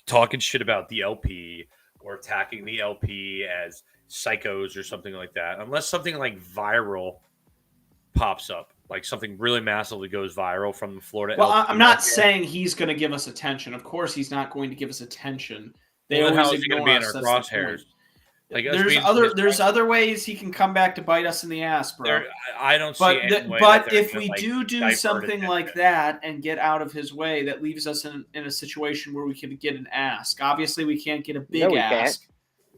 talking shit about the LP or attacking the LP as psychos or something like that, unless something like viral pops up, like something really massively goes viral from the Florida. Well, LP I'm not saying he's going to give us attention. Of course, he's not going to give us attention. They always how is he going to be in us. our That's crosshairs? Like there's other ways he can come back to bite us in the ass, bro. I don't see. But if we do something like that and get out of his way, that leaves us in a situation where we could get an ask. Obviously, we can't get a big ask.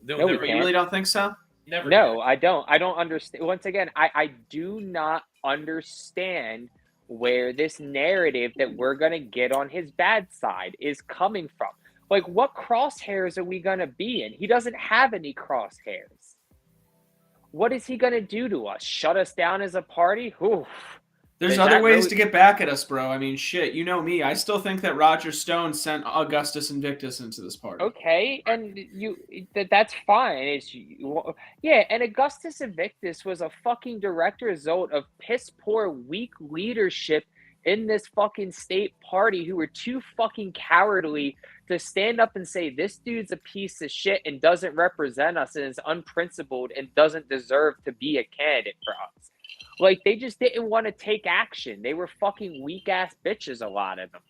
No, we You really don't think so? Never. No, I don't. I don't understand. Once again, I do not understand where this narrative that we're going to get on his bad side is coming from. Like, what crosshairs are we going to be in? He doesn't have any crosshairs. What is he going to do to us? Shut us down as a party? Oof. There's other ways to get back at us, bro. I mean, shit, you know me. I still think that Roger Stone sent Augustus Invictus into this party. Okay, and that's fine. Yeah, and Augustus Invictus was a fucking direct result of piss poor, weak leadership in this fucking state party who were too fucking cowardly to stand up and say this dude's a piece of shit and doesn't represent us and is unprincipled and doesn't deserve to be a candidate for us. Like, they just didn't want to take action. They were fucking weak-ass bitches, a lot of them.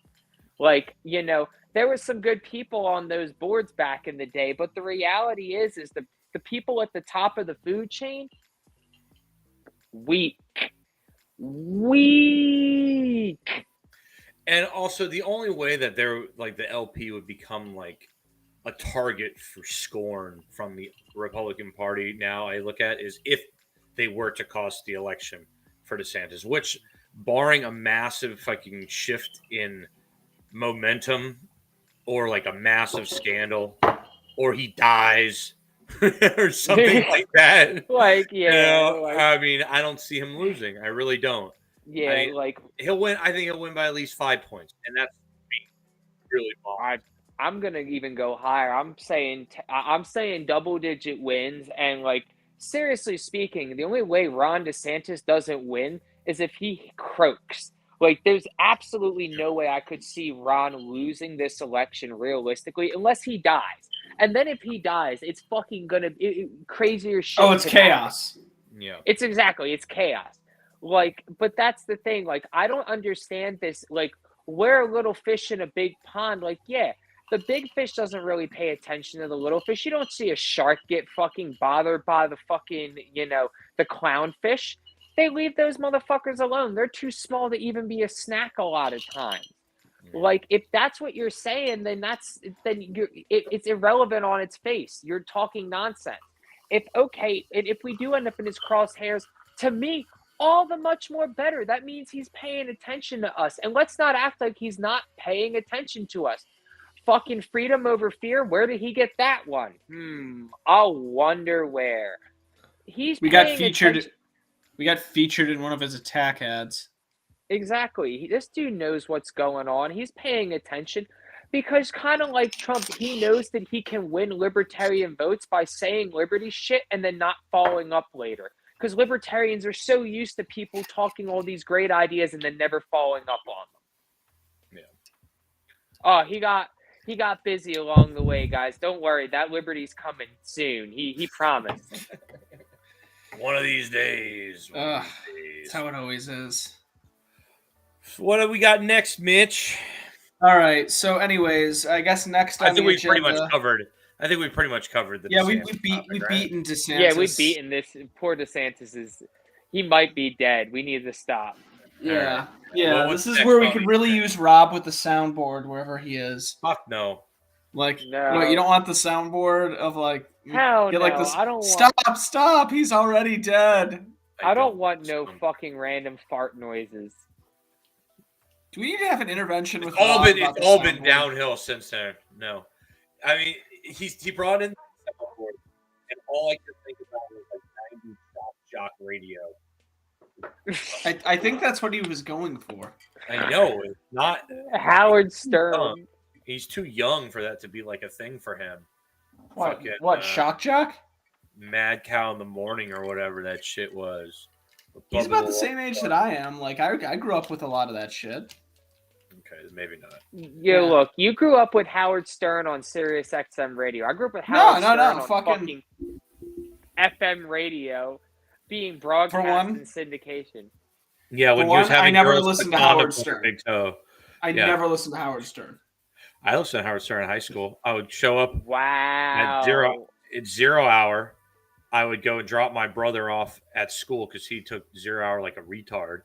Like, you know, there was some good people on those boards back in the day, but the reality is the people at the top of the food chain, weak. And also, the only way that they're like the LP would become like a target for scorn from the Republican Party now, I look at, is if they were to cost the election for DeSantis, which, barring a massive fucking shift in momentum or like a massive scandal or he dies or something like that. Like, yeah. You know, I mean, I don't see him losing. I really don't. Yeah, I mean, like he'll win. I think he'll win by at least 5 points, and that's really small. I'm gonna even go higher. I'm saying double-digit wins, and like, seriously speaking, the only way Ron DeSantis doesn't win is if he croaks. Like, there's absolutely no way I could see Ron losing this election realistically, unless he dies. And then if he dies, it's fucking gonna be crazier shit. Oh, it's chaos. Yeah, it's chaos. Like, but that's the thing. Like, I don't understand this. Like, we're a little fish in a big pond. Like, yeah, the big fish doesn't really pay attention to the little fish. You don't see a shark get fucking bothered by the fucking, you know, the clownfish. They leave those motherfuckers alone. They're too small to even be a snack a lot of times. Like, if that's what you're saying, then it's irrelevant on its face. You're talking nonsense. If we do end up in his crosshairs, to me, all the much more better. That means he's paying attention to us. And let's not act like he's not paying attention to us. Fucking freedom over fear, where did he get that one? I'll wonder where. We got featured in one of his attack ads. Exactly. This dude knows what's going on. He's paying attention because, kind of like Trump, he knows that he can win libertarian votes by saying liberty shit and then not following up later. Because libertarians are so used to people talking all these great ideas and then never following up on them. Yeah. Oh, he got busy along the way, guys. Don't worry, that liberty's coming soon. He promised. One of these days. That's how it always is. So what do we got next, Mitch? All right. So, anyways, I guess next on I think the we agenda, pretty much covered I think we pretty much covered the. Yeah, DeSantis we've topic, right? beaten DeSantis. Yeah, we've beaten this. Poor DeSantis is. He might be dead. We need to stop. Yeah, Alright. yeah. What's This is next where we on could the really agenda? use Rob with the soundboard wherever he is. Fuck no. Like, No. what, you don't want the soundboard of like Hell get no. like this. I don't Stop! want. Stop! He's already dead. I don't want no fucking random fart noises. Do we need to have an intervention with It's all Rob been about it's the all been soundboard? downhill since then. No, I mean he brought in the soundboard, and all I could think about was like 90s shock jock radio. I think that's what he was going for. I know it's not. Howard Stern. He's too young for that to be like a thing for him. What? Fucking, What? Shock jock? Mad Cow in the Morning or whatever that shit was. He's about the same age that I am. Like I grew up with a lot of that shit. Okay, maybe not. Yeah, look, you grew up with Howard Stern on Sirius XM radio. I grew up with Howard Stern on fucking FM radio being broadcast in syndication. Yeah, when he was having I never listened to Howard Stern. Big toe. I never listened to Howard Stern. I listened to Howard Stern in high school. I would show up Wow. at 0 hour. I would go and drop my brother off at school because he took 0 hour like a retard,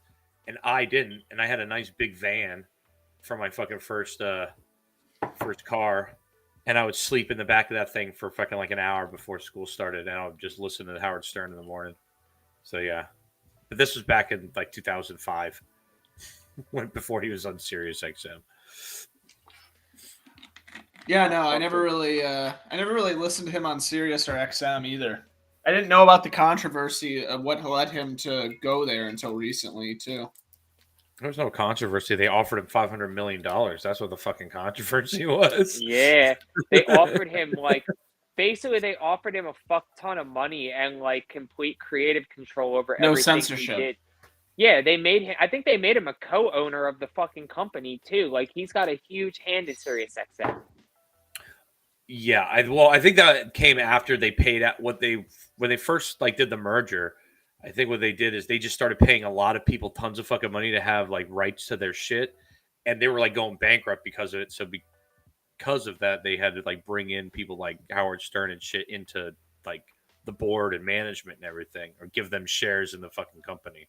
and I didn't. And I had a nice big van for my fucking first car, and I would sleep in the back of that thing for fucking like an hour before school started, and I would just listen to Howard Stern in the morning. So yeah, but this was back in like 2005, before he was on Sirius XM. Yeah, no, I never really listened to him on Sirius or XM either. I didn't know about the controversy of what led him to go there until recently, too. There was no controversy. They offered him $500 million. That's what the fucking controversy was. Yeah, they offered him basically they offered him a fuck ton of money and like complete creative control over everything censorship. he did. Yeah, they made him. I think they made him a co-owner of the fucking company too. Like he's got a huge hand in Sirius XM. Yeah, I think that came after they paid out when they first like did the merger. I think what they did is they just started paying a lot of people tons of fucking money to have like rights to their shit, and they were like going bankrupt because of it. So because of that, they had to like bring in people like Howard Stern and shit into like the board and management and everything, or give them shares in the fucking company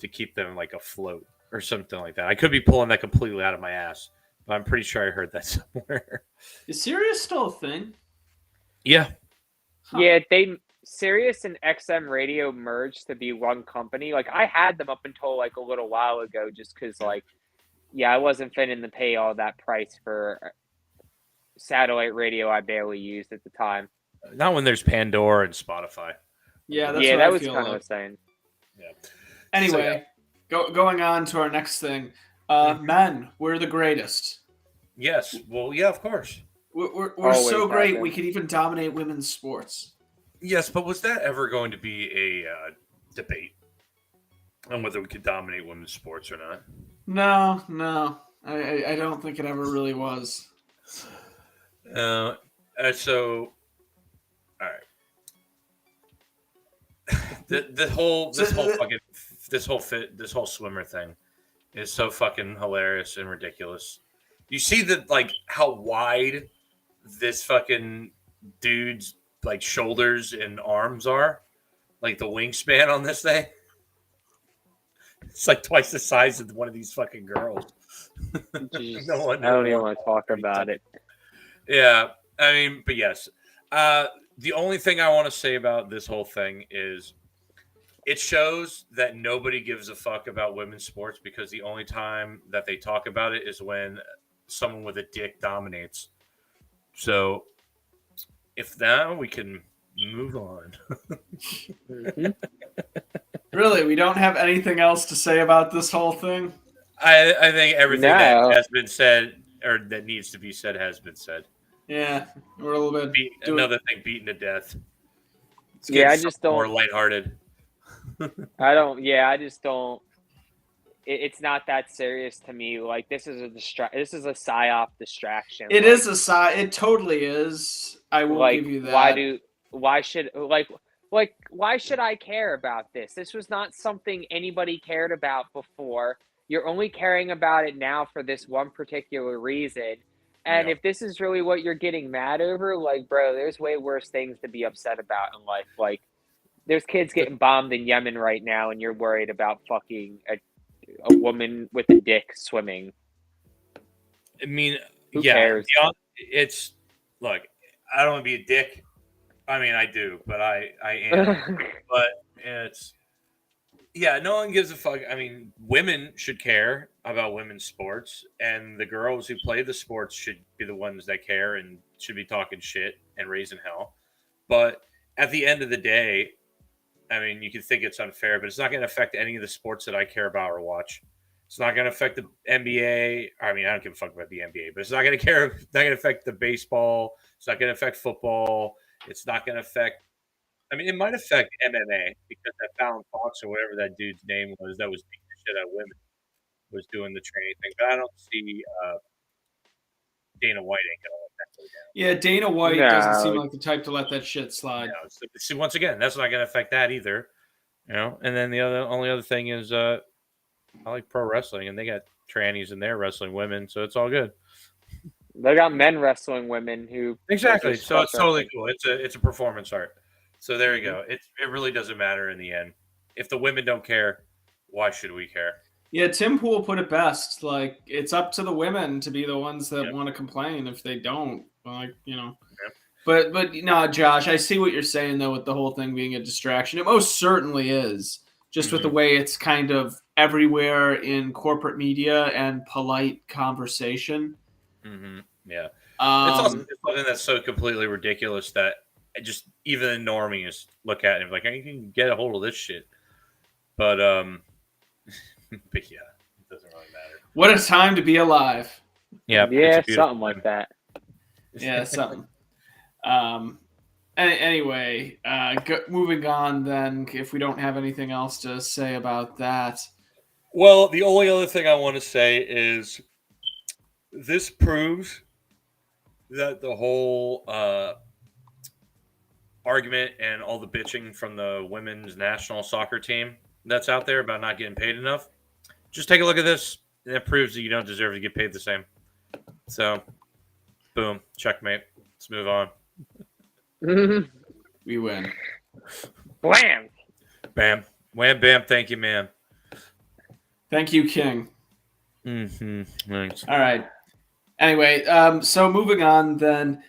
to keep them like afloat or something like that. I could be pulling that completely out of my ass, but I'm pretty sure I heard that somewhere. Is Sirius still a thing? Yeah. Huh. Yeah, Sirius and XM Radio merged to be one company. Like I had them up until like a little while ago, just because like, yeah, I wasn't fitting to pay all that price for satellite radio I barely used at the time. Not when there's Pandora and Spotify. Yeah, that's yeah, what that I was feel kind of like. a saying. Yeah. Anyway, going on to our next thing. Men, we're the greatest. Yes. Well, yeah, of course. We're Always so great have we been. could even dominate women's sports. Yes, but was that ever going to be a debate on whether we could dominate women's sports or not? No. I don't think it ever really was. So, all right. This whole swimmer thing is so fucking hilarious and ridiculous. You see how wide this fucking dude's like shoulders and arms are, like the wingspan on this thing. It's like twice the size of one of these fucking girls. Jeez, No I don't even want to talk about it. Yeah, I mean, but yes. The only thing I want to say about this whole thing is it shows that nobody gives a fuck about women's sports, because the only time that they talk about it is when someone with a dick dominates. So if now we can move on. Mm-hmm. Really, we don't have anything else to say about this whole thing? I think everything that has been said or that needs to be said has been said. Yeah, we're a little bit. Another thing beaten to death. Yeah, I just don't. More lighthearted. I just don't. It's not that serious to me. Like this is a psyop distraction. It is a psy. It totally is. I will give you that. Why should I care about this? This was not something anybody cared about before. You're only caring about it now for this one particular reason. And Yeah. if this is really what you're getting mad over, like, bro, there's way worse things to be upset about in life. Like, there's kids getting bombed in Yemen right now, and you're worried about fucking a woman with a dick swimming. I mean, Who yeah, cares? it's look. I don't want to be a dick. I mean, I do, but I am. But it's yeah, no one gives a fuck. I mean, women should care about women's sports, and the girls who play the sports should be the ones that care and should be talking shit and raising hell. But at the end of the day, I mean, you can think it's unfair, but it's not going to affect any of the sports that I care about or watch. It's not going to affect the NBA. I mean, I don't give a fuck about the NBA, but it's not going to care. It's not going to affect the baseball. It's not going to affect football. It's not going to affect. I mean, it might affect MMA because that Fallon Fox or whatever that dude's name was that was beating the shit out of women was doing the training thing. But I don't see Dana White ain't going to let that go down. Yeah, Dana White doesn't seem No. like the type to let that shit slide. No, so, see, once again, that's not going to affect that either. You know, and then the only other thing is I like pro wrestling, and they got trannies in there wrestling women, so it's all good. They got men wrestling women who Exactly. So it's totally wrestling. cool. It's a performance art. So there you go. It really doesn't matter in the end. If the women don't care, why should we care? Yeah, Tim Pool put it best. Like, it's up to the women to be the ones that Yep. want to complain. If they don't, like, you know. Yep. But no, Josh, I see what you're saying though with the whole thing being a distraction. It most certainly is. Just with the way it's kind of everywhere in corporate media and polite conversation. Mm-hmm. Yeah. It's also Um, something that's so completely ridiculous that just even the normies look at it and be like, "Hey, you can get a hold of this shit." But but yeah, it doesn't really matter. what a time to be alive. Yeah, it's Yeah, a beautiful something like thing. that. Yeah, something. Anyway, moving on then, if we don't have anything else to say about that. Well, the only other thing I want to say is this proves that the whole argument and all the bitching from the women's national soccer team that's out there about not getting paid enough. Just take a look at this, and it proves that you don't deserve to get paid the same. So, boom, checkmate. Let's move on. We win. Blam! Bam, wham, bam. Thank you, man. Thank you, King. Mm-hmm. Thanks. All right. Anyway, so moving on then.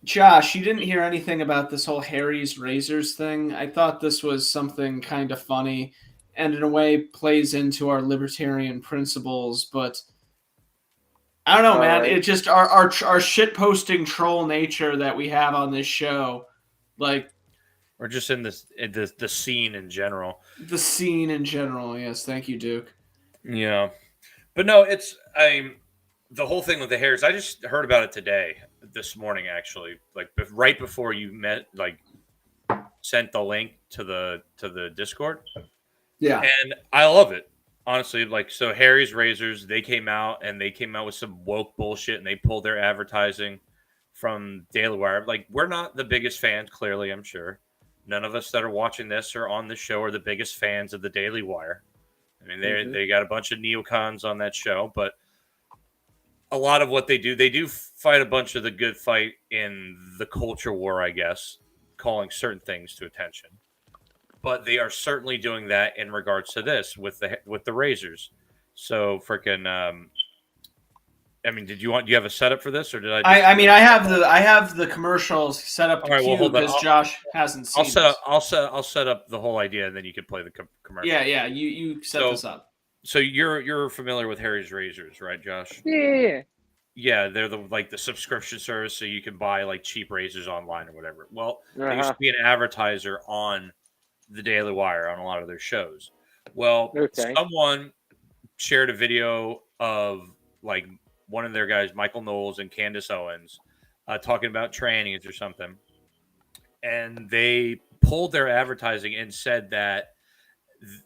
Josh, you didn't hear anything about this whole Harry's Razors thing. I thought this was something kind of funny and in a way plays into our libertarian principles, but I don't know, man. Right. It just our shit posting troll nature that we have on this show, like Or just in the scene in general. the scene in general. Yes, thank you, Duke. Yeah, but no, the whole thing with the hairs. I just heard about it today, this morning, actually, like right before you sent the link to the Discord. Yeah. And I love it, honestly. Like, so Harry's Razors, they came out with some woke bullshit, and they pulled their advertising from Daily Wire. Like, we're not the biggest fans, clearly, I'm sure. None of us that are watching this or on the show are the biggest fans of the Daily Wire. I mean, they got a bunch of neocons on that show, but a lot of what they do fight a bunch of the good fight in the culture war, I guess, calling certain things to attention. But they are certainly doing that in regards to this with the razors. So freaking, I mean, do you have a setup for this, or did I? I mean, I have the commercials set up to All right, well, queue hold on. because Josh hasn't seen. I'll set up the whole idea, and then you can play the commercial. Yeah. You set this up. So you're familiar with Harry's Razors, right, Josh? Yeah. Yeah, they're the subscription service, so you can buy like cheap razors online or whatever. Well, they used to be an advertiser on the Daily Wire on a lot of their shows. Well, someone shared a video of like one of their guys, Michael Knowles and Candace Owens, talking about trannies or something, and they pulled their advertising and said that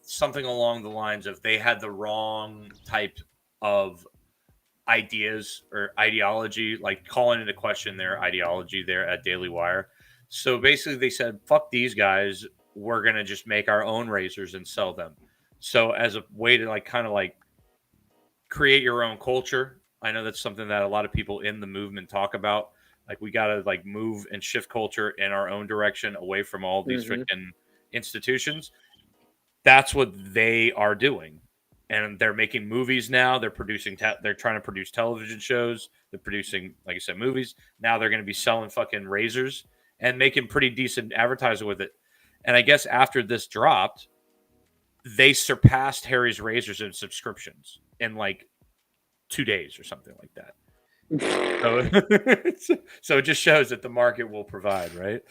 something along the lines of they had the wrong type of ideas or ideology, like calling into question their ideology there at Daily Wire. So basically they said, fuck these guys, we're going to just make our own razors and sell them. So as a way to like kind of like create your own culture, I know that's something that a lot of people in the movement talk about. Like we got to like move and shift culture in our own direction away from all these freaking institutions. That's what they are doing. And they're making movies now. They're producing. They're trying to produce television shows. They're producing, like I said, movies. Now they're going to be selling fucking razors and making pretty decent advertising with it. And I guess after this dropped, they surpassed Harry's razors in subscriptions in like 2 days or something like that. So it just shows that the market will provide, right?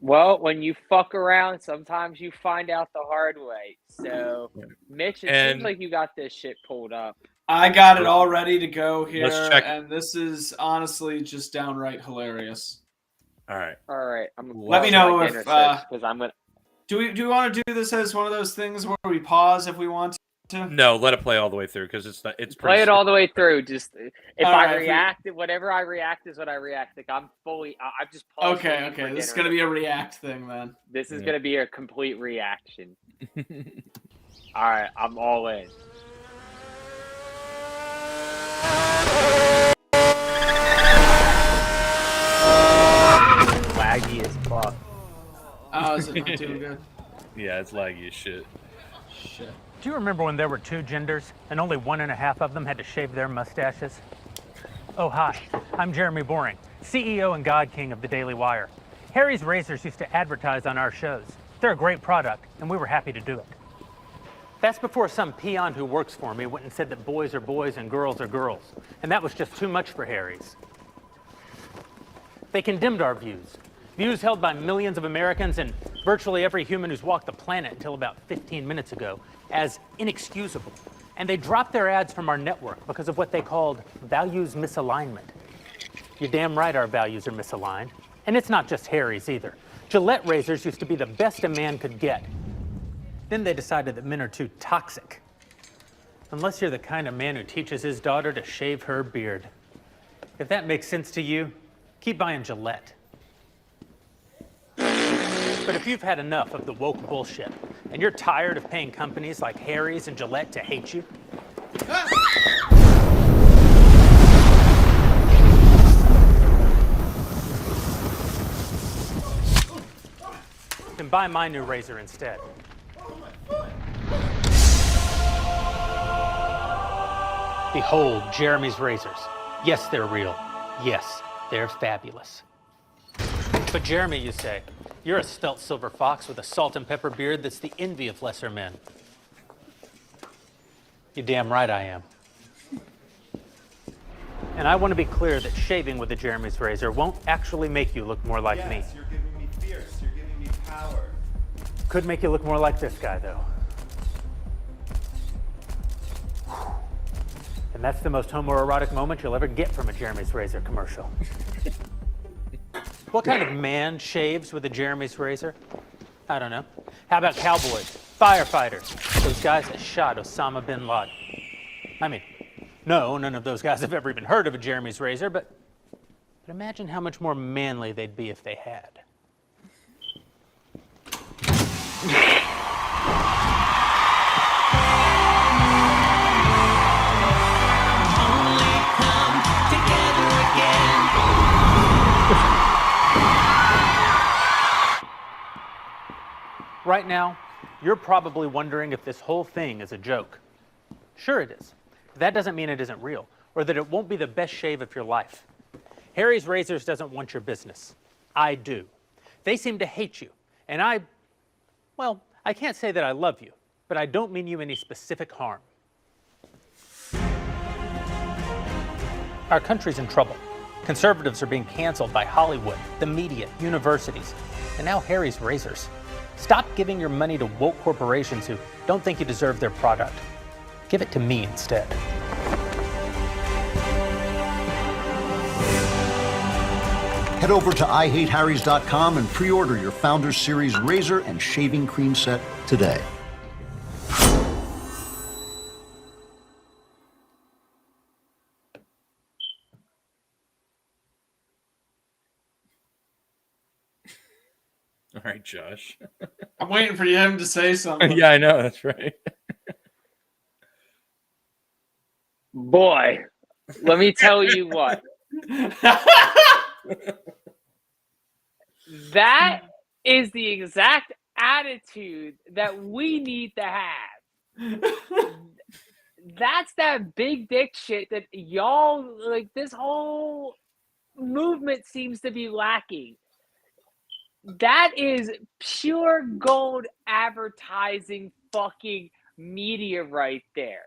Well, when you fuck around, sometimes you find out the hard way. So, Mitch, it seems like you got this shit pulled up. I got it all ready to go here, Let's check. and this is honestly just downright hilarious. All right. Let me know if because I'm gonna. Do we want to do this as one of those things where we pause if we want to? No, let it play all the way through because it's not. It's play it all the way through. Just if All I right, react, whatever I react is what I react. Like I'm fully. I've just paused. Okay. This is gonna be a react thing then. This is gonna be a complete reaction. All right, I'm all in. Laggy as fuck. Oh, is it not doing good? Yeah, it's laggy as shit. Shit. Do you remember when there were 2 genders and only 1.5 of them had to shave their mustaches? Oh, hi. I'm Jeremy Boring, CEO and God King of the Daily Wire. Harry's Razors used to advertise on our shows. They're a great product, and we were happy to do it. That's before some peon who works for me went and said that boys are boys and girls are girls, and that was just too much for Harry's. They condemned our views held by millions of Americans and virtually every human who's walked the planet until about 15 minutes ago, as inexcusable. And they dropped their ads from our network because of what they called values misalignment. You're damn right our values are misaligned. And it's not just Harry's either. Gillette razors used to be the best a man could get. Then they decided that men are too toxic. Unless you're the kind of man who teaches his daughter to shave her beard. If that makes sense to you, keep buying Gillette. But if you've had enough of the woke bullshit, and you're tired of paying companies like Harry's and Gillette to hate you, then buy my new razor instead. Behold, Jeremy's razors. Yes, they're real. Yes, they're fabulous. But Jeremy, you say, you're a svelte silver fox with a salt and pepper beard that's the envy of lesser men. You're damn right I am. And I want to be clear that shaving with a Jeremy's razor won't actually make you look more like me. Yes, you're giving me fierce, you're giving me power. Could make you look more like this guy, though. And that's the most homoerotic moment you'll ever get from a Jeremy's razor commercial. What kind of man shaves with a Jeremy's razor? I don't know. How about cowboys, firefighters, those guys that shot Osama bin Laden? I mean, no, none of those guys have ever even heard of a Jeremy's razor, but imagine how much more manly they'd be if they had. Right now, you're probably wondering if this whole thing is a joke. Sure it is. But that doesn't mean it isn't real, or that it won't be the best shave of your life. Harry's Razors doesn't want your business. I do. They seem to hate you, and I can't say that I love you, but I don't mean you any specific harm. Our country's in trouble. Conservatives are being canceled by Hollywood, the media, universities, and now Harry's Razors. Stop giving your money to woke corporations who don't think you deserve their product. Give it to me instead. Head over to IHateHarrys.com and pre-order your Founders Series razor and shaving cream set today. All right, Josh. I'm waiting for him to say something. Yeah, I know. That's right. Boy, Let me tell you what. That is the exact attitude that we need to have. That's that big dick shit that y'all like. This whole movement seems to be lacking. That is pure gold advertising fucking media right there.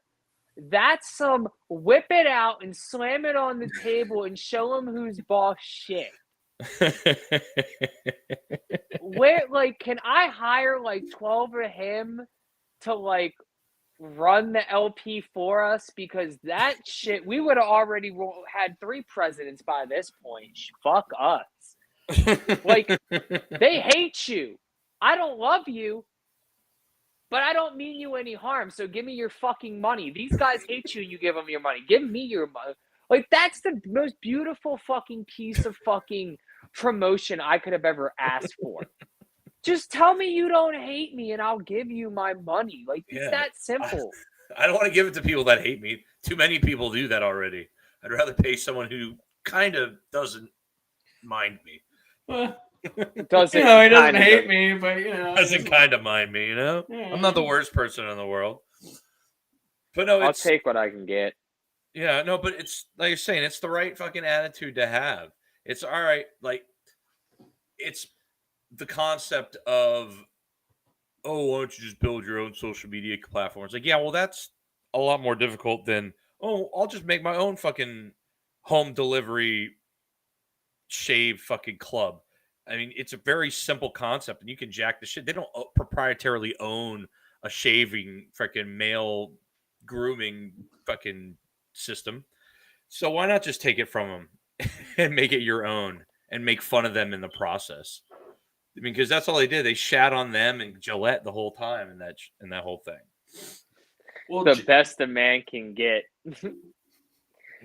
That's some whip it out and slam it on the table and show them who's boss shit. Where, like, can I hire like 12 of him to like run the LP for us? Because that shit, we would have already had 3 presidents by this point. Fuck us. Like, they hate you. I don't love you, but I don't mean you any harm. So give me your fucking money. These guys hate you. You give them your money. Give me your money. Like, that's the most beautiful fucking piece of fucking promotion I could have ever asked for. Just tell me you don't hate me and I'll give you my money. Like, it's that simple. I don't want to give it to people that hate me. Too many people do that already. I'd rather pay someone who kind of doesn't mind me. Doesn't, he doesn't hate me, but doesn't kind of mind me. Yeah. I'm not the worst person in the world. But no, I'll take what I can get. Yeah, no, but it's like you're saying, it's the right fucking attitude to have. It's all right, like it's the concept of, oh, why don't you just build your own social media platform? It's like, yeah, well, that's a lot more difficult than, oh, I'll just make my own fucking home delivery shave fucking club. I mean, it's a very simple concept, and you can jack the shit. They don't proprietarily own a shaving freaking male grooming fucking system. So why not just take it from them and make it your own and make fun of them in the process? I mean, because that's all they did. They shat on them and Gillette the whole time in that whole thing. Well, the best a man can get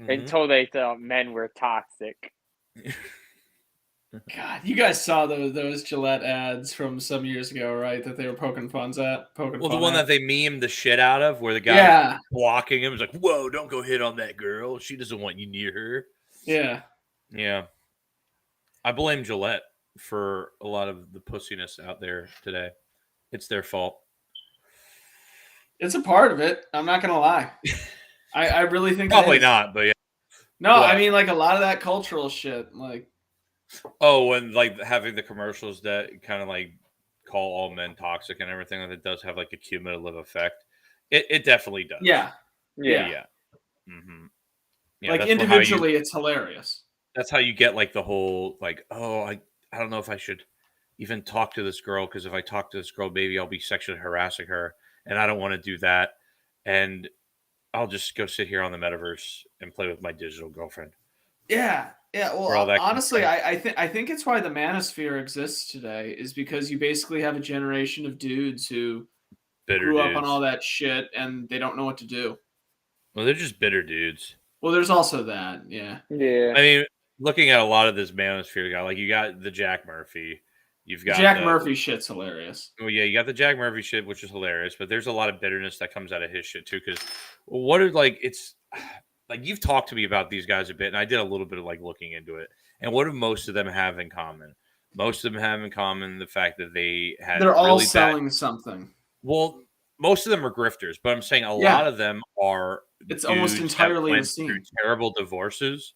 until they thought men were toxic. God, you guys saw those Gillette ads from some years ago, right? That they were poking fun at. Well, the one that they memed the shit out of, where the guy was blocking him was like, "Whoa, don't go hit on that girl. She doesn't want you near her." Yeah. I blame Gillette for a lot of the pussiness out there today. It's their fault. It's a part of it. I'm not gonna lie. I really think probably not, but yeah. No, what? I mean, like a lot of that cultural shit, like. Oh, and like having the commercials that kind of like call all men toxic and everything, that it does have like a cumulative effect. It definitely does. Yeah. Mm-hmm. Yeah, like individually, it's hilarious. That's how you get like the whole like, oh, I don't know if I should even talk to this girl, because if I talk to this girl, maybe I'll be sexually harassing her, and I don't want to do that, and I'll just go sit here on the metaverse and play with my digital girlfriend. Yeah. Well, honestly, I think it's why the manosphere exists today, is because you basically have a generation of dudes who grew up on all that shit and they don't know what to do. Well, they're just bitter dudes. Well, there's also that, yeah. I mean, looking at a lot of this manosphere guy, like you got the Jack Murphy, you've got Jack Murphy shit's hilarious. Oh yeah, you got the Jack Murphy shit, which is hilarious, but there's a lot of bitterness that comes out of his shit too. Because what are it's. Like, you've talked to me about these guys a bit, and I did a little bit of like looking into it. And what do most of them have in common? Most of them have in common the fact that they're all really selling something. Well, most of them are grifters, but I'm saying a lot of them are. It's almost entirely the same. Through terrible divorces,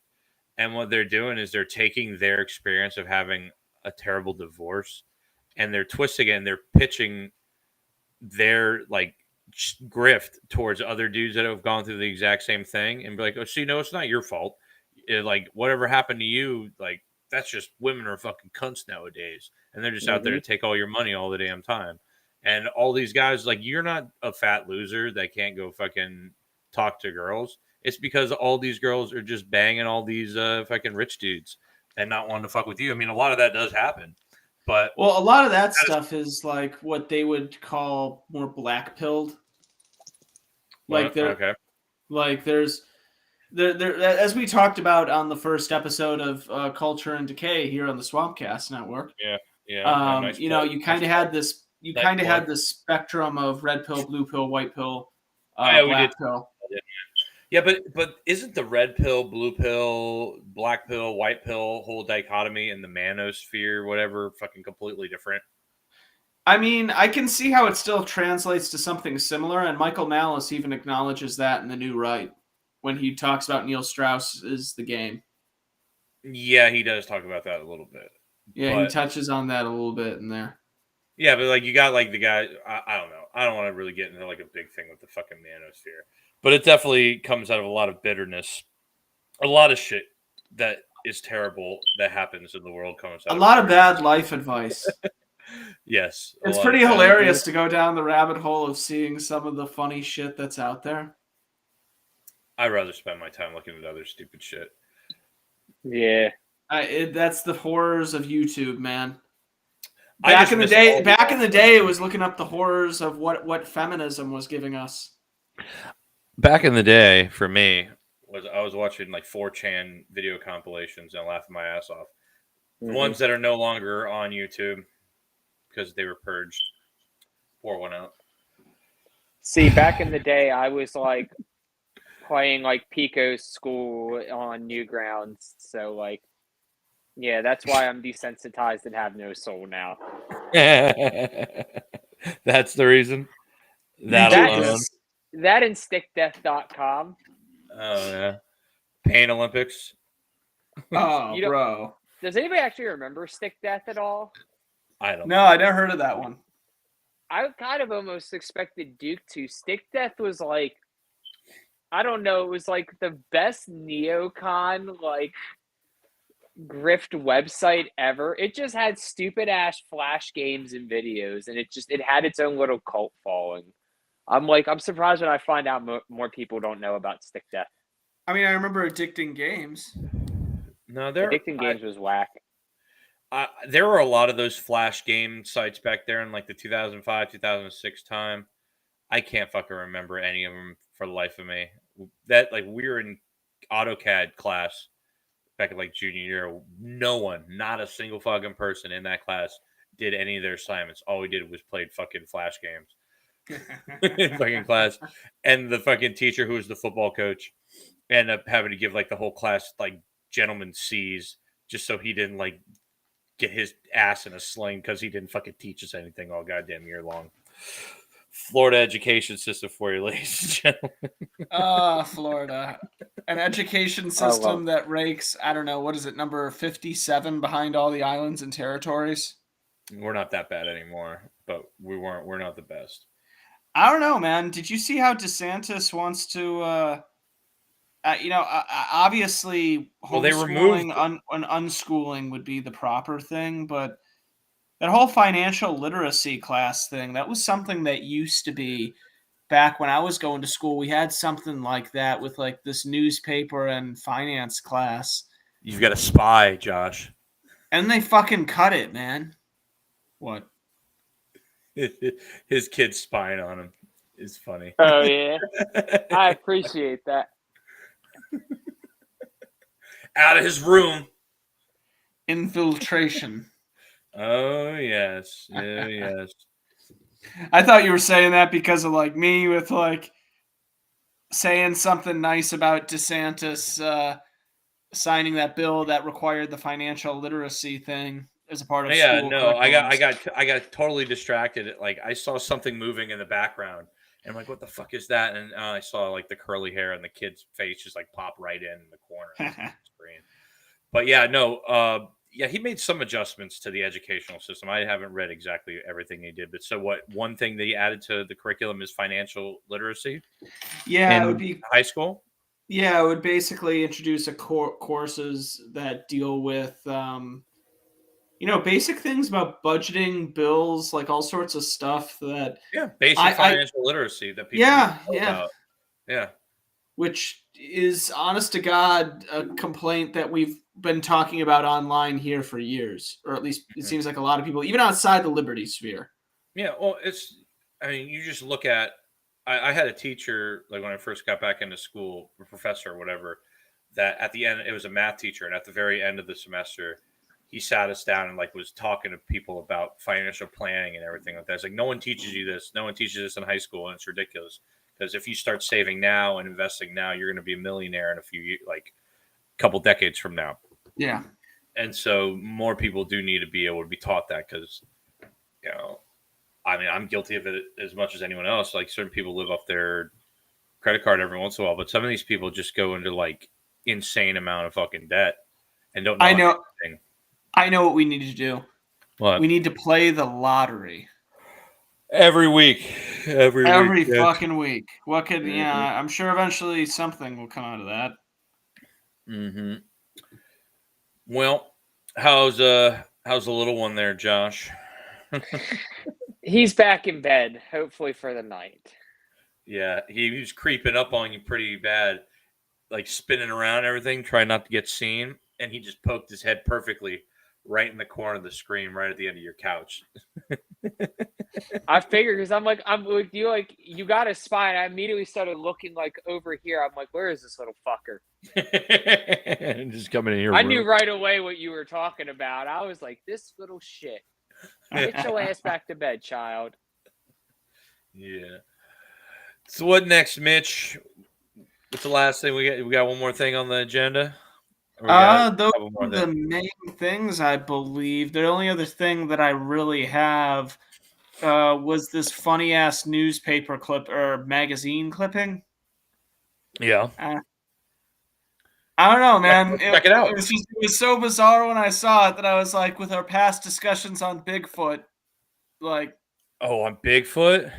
and what they're doing is they're taking their experience of having a terrible divorce, and they're twisting it, and they're pitching their like grift towards other dudes that have gone through the exact same thing, and be like, oh, so it's not your fault. Like, whatever happened to you, like, that's just women are fucking cunts nowadays, and they're just out there to take all your money all the damn time. And all these guys, like, you're not a fat loser that can't go fucking talk to girls. It's because all these girls are just banging all these fucking rich dudes and not wanting to fuck with you. I mean, a lot of that does happen. But a lot of that stuff is like what they would call more black pilled. Like like there's as we talked about on the first episode of Culture and Decay here on the Swampcast Network. Yeah. Nice you kind of had this. You kind of had this spectrum of red pill, blue pill, white pill, black pill. Yeah, but isn't the red pill, blue pill, black pill, white pill whole dichotomy in the manosphere, whatever, fucking completely different? I mean, I can see how it still translates to something similar, and Michael Malice even acknowledges that in The New Right when he talks about Neil Strauss is the game. Yeah, he does talk about that a little bit, Yeah, he but touches on that a little bit in there. yeah, but like you got like the guy. I don't know. I don't want to really get into like a big thing with the fucking manosphere, but it definitely comes out of a lot of bitterness, a lot of shit that is terrible that happens in the world comes A out of lot of very bad life advice. yes, a It's lot of pretty bad. hilarious to go down the rabbit hole of seeing some of the funny shit that's out there. I'd rather spend my time looking at other stupid shit. Yeah. That's the horrors of YouTube, man. I Back just in the miss day, all the awesome it was looking up the horrors of what feminism was giving us. back in the day for me was I was watching like 4chan video compilations and laughing my ass off. The Mhm. ones that are no longer on YouTube because they were purged. Pour one out. See, back in the day, I was like playing like Pico's school on Newgrounds. So like, yeah, that's why I'm desensitized and have no soul now. That's the reason. That That alone. that and stickdeath.com. Oh yeah. Pain Olympics. Oh, You don't. bro. Does anybody actually remember Stick Death at all? I don't. No, I never heard of that one. I kind of almost expected Duke to. Stick Death was like, I don't know, it was like the best neocon like grift website ever. It just had stupid ass flash games and videos, and it had its own little cult following. I'm surprised when I find out more people don't know about Stick Death. I mean, I remember Addicting Games. No, Addicting Games was whack. there were a lot of those flash game sites back there in like the 2005, 2006 time. I can't fucking remember any of them for the life of me. That like we were in AutoCAD class back in like junior year. No one, not a single fucking person in that class did any of their assignments. All we did was played fucking flash games in fucking class. And the fucking teacher who was the football coach ended up having to give like the whole class like gentleman C's just so he didn't like get his ass in a sling because he didn't fucking teach us anything all goddamn year long. Florida education system for you, ladies and gentlemen. Florida. An education I system love that ranks, I don't know, what is it, number 57 behind all the islands and territories? We're not that bad anymore, but we're not the best. I don't know, man. Did you see how DeSantis wants to, obviously Well, they homeschooling removed. and unschooling would be the proper thing, but that whole financial literacy class thing, that was something that used to be back when I was going to school. We had something like that with like this newspaper and finance class. You've got a spy, Josh. And they fucking cut it, man. What? His kid's spying on him is funny. Oh yeah, I appreciate that. Out of his room. Infiltration. Oh yes, yes. I thought you were saying that because of like me with like saying something nice about DeSantis signing that bill that required the financial literacy thing as a part of Yeah, school no, curriculums. I got totally distracted. Like I saw something moving in the background, and I'm like, "What the fuck is that?" And I saw like the curly hair and the kid's face just like pop right in the corner of the screen. But yeah, no, yeah, he made some adjustments to the educational system. I haven't read exactly everything he did, but so what? One thing that he added to the curriculum is financial literacy Yeah, it would in be. high school. Yeah, it would basically introduce a courses that deal with, basic things about budgeting, bills, like all sorts of stuff that Yeah, basic I financial literacy that people need to yeah, know yeah, about. Yeah. which is honest to God a complaint that we've been talking about online here for years, or at least it Mhm. seems like a lot of people, even outside the liberty sphere. Yeah, well, I mean, you just look at, I had a teacher, like when I first got back into school, a professor or whatever, that at the end, it was a math teacher. And at the very end of the semester, he sat us down and like was talking to people about financial planning and everything like that. It's like, no one teaches you this. No one teaches this in high school. And it's ridiculous Because if you start saving now and investing now, you're going to be a millionaire in a few years, like a couple decades from now. Yeah. And so more people do need to be able to be taught that because, I mean, I'm guilty of it as much as anyone else. Like certain people live off their credit card every once in a while, but some of these people just go into like insane amount of fucking debt and don't know. Anything. I know what we need to do. What? We need to play the lottery. Every week. Every fucking week. What could, I'm sure eventually something will come out of that. Mm-hmm. Well, how's the little one there, Josh? He's back in bed, hopefully for the night. Yeah, he was creeping up on you pretty bad, like spinning around and everything, trying not to get seen, and he just poked his head perfectly right in the corner of the screen, right at the end of your couch. I figured because I'm with you, like you got a spy, and I immediately started looking like over here. I'm like, where is this little fucker? Just coming in here. I knew right away what you were talking about. I was like, this little shit. Get your ass back to bed, child. Yeah. So what next, Mitch? What's the last thing we got? We got one more thing on the agenda. Those are the main things, I believe. The only other thing that I really have was this funny ass newspaper clip or magazine clipping. Yeah. I don't know, man. Check it out. It was so bizarre when I saw it that I was like, with our past discussions on Bigfoot, like. Oh, on Bigfoot?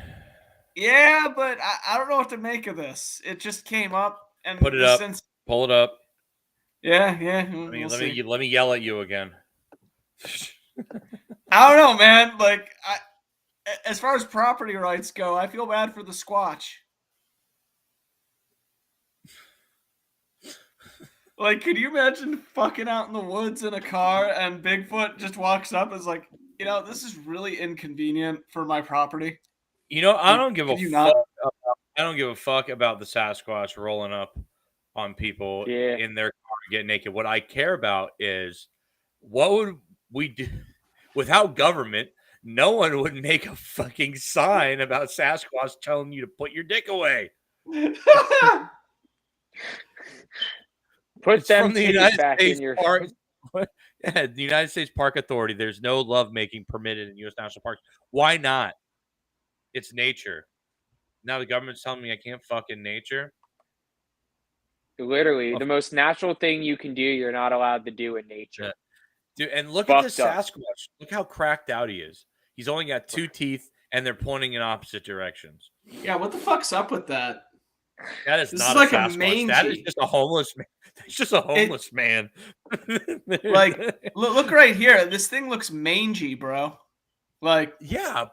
Yeah, but I don't know what to make of this. It just came up and put it up. Pull it up. Yeah. Let me yell at you again. I don't know, man. Like, as far as property rights go, I feel bad for the Squatch. Like, could you imagine fucking out in the woods in a car and Bigfoot just walks up and is like, this is really inconvenient for my property. I don't give a fuck. I don't give a fuck about the Sasquatch rolling up on people in their car getting naked. What I care about is what would we do without government? No one would make a fucking sign about Sasquatch telling you to put your dick away. Put them the United back States in your Park. Yeah, the United States Park Authority. There's no lovemaking permitted in U.S. national parks. Why not? It's nature. Now the government's telling me I can't fuck in nature. Literally, the most natural thing you can do, you're not allowed to do in nature. Yeah. Dude, and look at this Sasquatch. Look how cracked out he is. He's only got 2 teeth, and they're pointing in opposite directions. Yeah, what the fuck's up with that? That is not like a Sasquatch. That is just a homeless man. That's just a homeless man. Like, look right here. This thing looks mangy, bro. Like, yeah.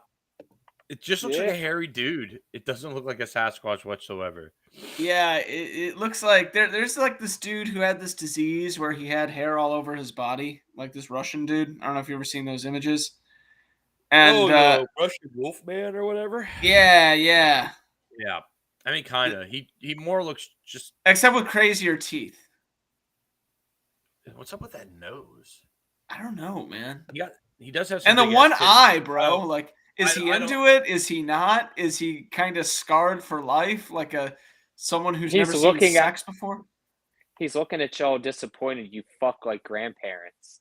It just looks like a hairy dude. It doesn't look like a Sasquatch whatsoever. Yeah, it looks like there's like this dude who had this disease where he had hair all over his body, like this Russian dude. I don't know if you've ever seen those images. And the Russian Wolfman or whatever. Yeah. I mean, kind of. He more looks just except with crazier teeth. What's up with that nose? I don't know, man. He does have some and the one eye, bro. Like, is he into it? Is he not? Is he kind of scarred for life, like someone who's never seen sex before? He's looking at y'all disappointed. You fuck like grandparents.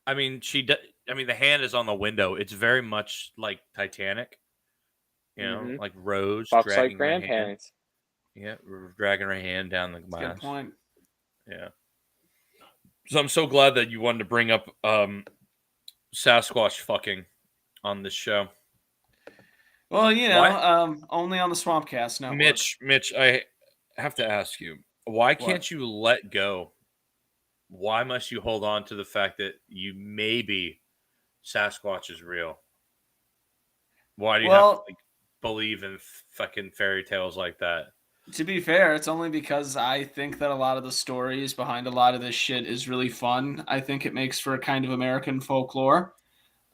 I mean, the hand is on the window. It's very much like Titanic. Like Rose fucks dragging like grandparents. Yeah, dragging her hand down the glass. Good point. Yeah. So I'm so glad that you wanted to bring up Sasquatch fucking on this show. Well, only on the Swampcast now. Mitch, I have to ask you, why can't you let go? Why must you hold on to the fact that maybe Sasquatch is real? Why do you have to believe in fucking fairy tales like that? To be fair, it's only because I think that a lot of the stories behind a lot of this shit is really fun. I think it makes for a kind of American folklore.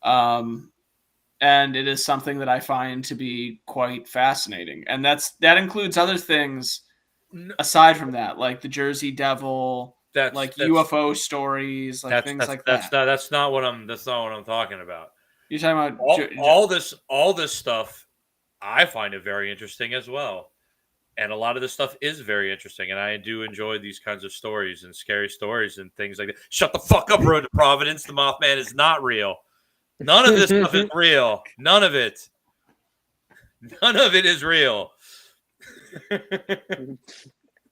And it is something that I find to be quite fascinating. And that includes other things aside from that, like the Jersey Devil, like UFO stories, like things like that. That's not what I'm talking about. You're talking about all this stuff I find it very interesting as well. And a lot of this stuff is very interesting, and I do enjoy these kinds of stories and scary stories and things like that. Shut the fuck up, Road to Providence. The Mothman is not real. None of this stuff is real. None of it. None of it is real.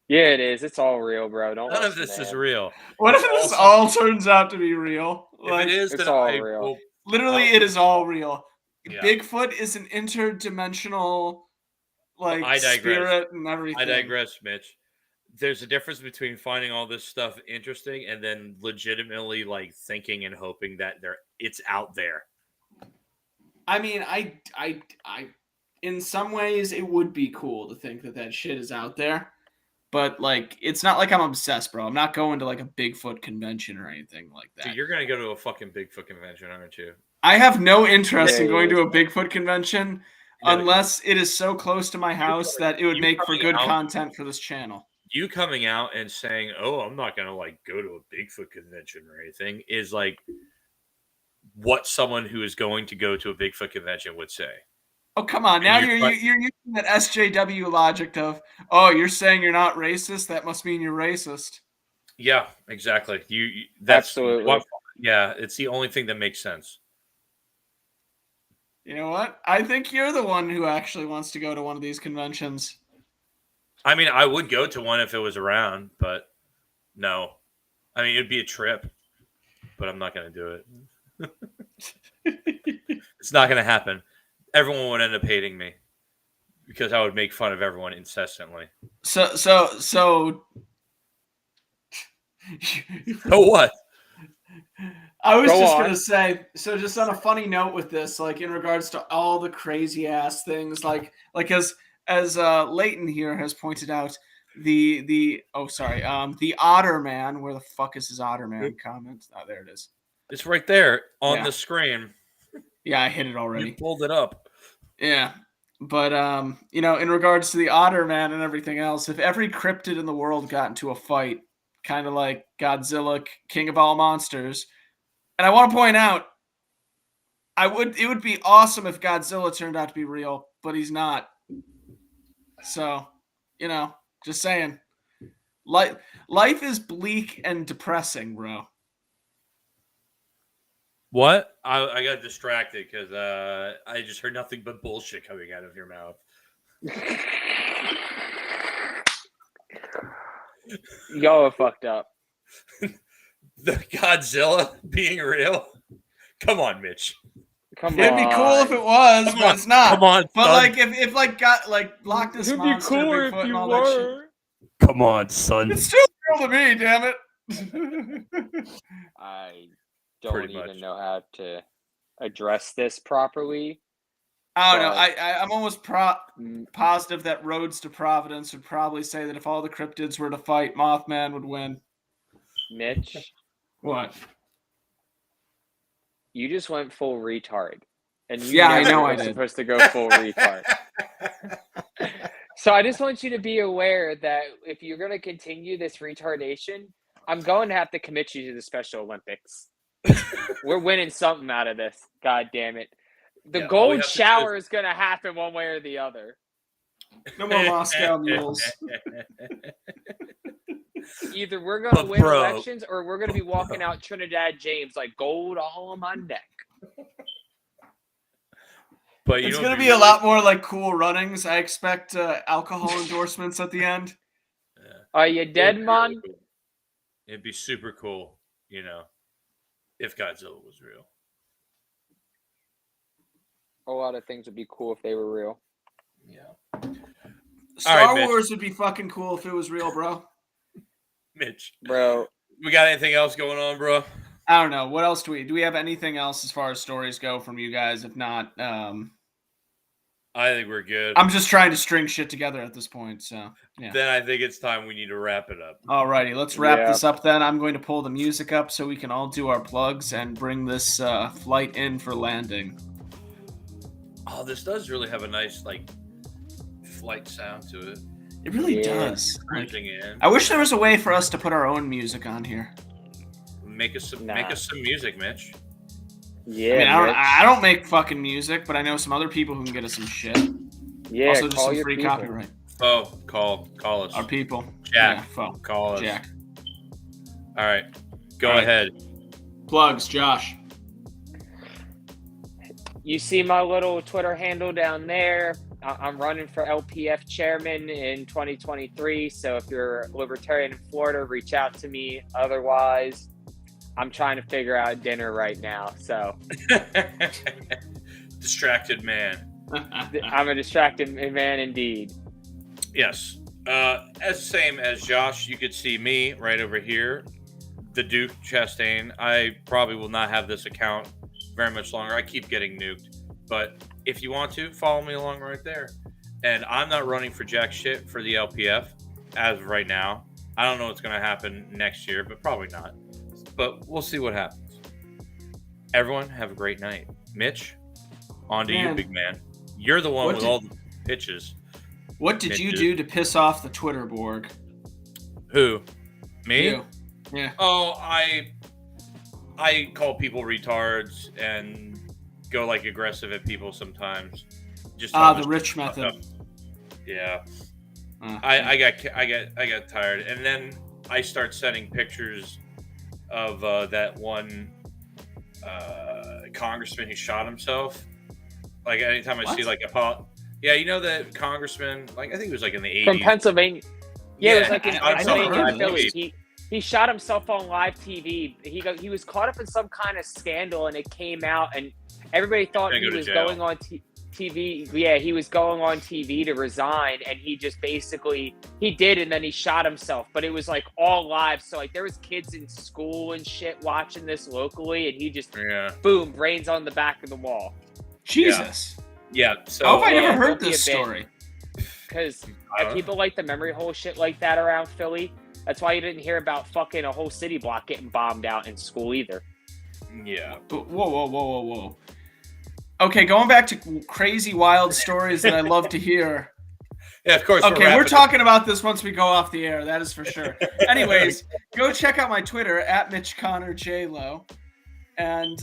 Yeah, it is. It's all real, bro. Don't None of listen this to is him. real. What if this all turns out to be real? If it is, it's then all I real. will. Literally, it is all real. Yeah. Bigfoot is an interdimensional, like, I digress. spirit and everything. I digress, Mitch. There's a difference between finding all this stuff interesting and then legitimately like thinking and hoping that it's out there. I mean, I, in some ways, it would be cool to think that shit is out there, but like, it's not like I'm obsessed, bro. I'm not going to like a Bigfoot convention or anything like that. Dude, you're gonna go to a fucking Bigfoot convention, aren't you? I have no interest in Yeah, going yeah. to a Bigfoot convention unless it is so close to my house that it would make for good content for this channel. You coming out and saying, "Oh, I'm not gonna like go to a Bigfoot convention or anything," is like what someone who is going to go to a Bigfoot convention would say. Oh, come on. Now you're using that SJW logic of, oh, you're saying you're not racist? That must mean you're racist. Yeah, exactly. That's Absolutely. Yeah, it's the only thing that makes sense. You know what? I think you're the one who actually wants to go to one of these conventions. I mean, I would go to one if it was around, but no. I mean, it'd be a trip, but I'm not going to do it. It's not going to happen. Everyone would end up hating me because I would make fun of everyone incessantly. So. So what? I was Go just on. going to say, so just on a funny note with this, like in regards to all the crazy ass things, like as Leighton here has pointed out, the Otter Man, where the fuck is his Otter Man comment? Oh, there it is. It's right there on the screen. Yeah, I hit it already. You pulled it up. Yeah. But, in regards to the Otter Man and everything else, if every cryptid in the world got into a fight, kind of like Godzilla, king of all monsters, and I want to point out, it would be awesome if Godzilla turned out to be real, but he's not. So, just saying. Life is bleak and depressing, bro. What? I got distracted because I just heard nothing but bullshit coming out of your mouth. Y'all are fucked up. The Godzilla being real? Come on, Mitch. Come on. It'd be cool if it was, but it's not. Come on, but son. like if got like Loch Ness It'd be Monster, cooler Bigfoot, if and you all that shit. were. Come on, son. It's still real to me, damn it. I don't Pretty even much. know how to address this properly. I don't know. But- I'm almost positive that Roads to Providence would probably say that if all the cryptids were to fight, Mothman would win. Mitch, What? you just went full retard. And you Yeah, I never know were I did. supposed to go full retard. So I just want you to be aware that if you're going to continue this retardation, I'm going to have to commit you to the Special Olympics. We're winning something out of this. God damn it. The Yeah, all we gold have to do shower is going to happen one way or the other. No more Moscow mules. Either we're going to But win bro- elections or we're going to be walking out Trinidad James like gold all on my neck. But It's going to be a lot more like Cool Runnings. I expect alcohol endorsements at the end. Are you dead, man? It'd be super cool, if Godzilla was real. A lot of things would be cool if they were real. Yeah. Star Mitch. Wars would be fucking cool if it was real, bro. Mitch, Bro, we got anything else going on, bro? I don't know. What else do we have anything else as far as stories go from you guys? If not, I think we're good. I'm just trying to string shit together at this point. So, yeah. Then I think it's time we need to wrap it up. Alrighty, let's wrap Yeah. this up then. I'm going to pull the music up so we can all do our plugs and bring this flight in for landing. Oh, this does really have a nice flight sound to it. It really Yeah. does. Like, Cruising in. I wish there was a way for us to put our own music on here. Make us some Nah. music, Mitch. Yeah, I mean, Mitch. I don't make fucking music, but I know some other people who can get us some shit. Yeah, Also, just call some your free people. copyright. Oh, call us. Our people. Jack, Yeah, phone. call us. Jack. All right, go All right. ahead. Plugs, Josh. You see my little Twitter handle down there. I'm running for LPF chairman in 2023. So if you're libertarian in Florida, reach out to me. Otherwise, I'm trying to figure out dinner right now. So Distracted man. I'm a distracted man indeed. Yes. As same as Josh, you could see me right over here, the Duke Chastain. I probably will not have this account very much longer. I keep getting nuked. But if you want to, follow me along right there. And I'm not running for jack shit for the LPF as of right now. I don't know what's going to happen next year, but probably not. But we'll see what happens. Everyone, have a great night. Mitch, on to you, big man. You're the one with all the pitches. What did you do to piss off the Twitter Borg? Who? Me? You. Yeah. Oh, I call people retards and go like aggressive at people sometimes. Just the rich method. Up. Yeah. I got tired, and then I start sending pictures of that one congressman who shot himself. Like anytime I see like yeah, you know that congressman, like I think it was like in the 80s. From Pennsylvania. Yeah, it was like in I never heard Pennsylvania, of Philly. He shot himself on live TV. He was caught up in some kind of scandal, and it came out, and everybody thought he was going on TV. Yeah, he was going on TV to resign, and he just basically he did, and then he shot himself. But it was like all live, so like there was kids in school and shit watching this locally, and he just boom, brains on the back of the wall. Jesus. Yeah. So how have I never heard this story? Because people like the memory hole shit like that around Philly. That's why you didn't hear about fucking a whole city block getting bombed out in school either. Yeah. Whoa. Okay, going back to crazy, wild stories that I love to hear. Yeah, of course. Okay, we're talking about this once we go off the air. That is for sure. Anyways, go check out my Twitter at MitchConnorJLo, and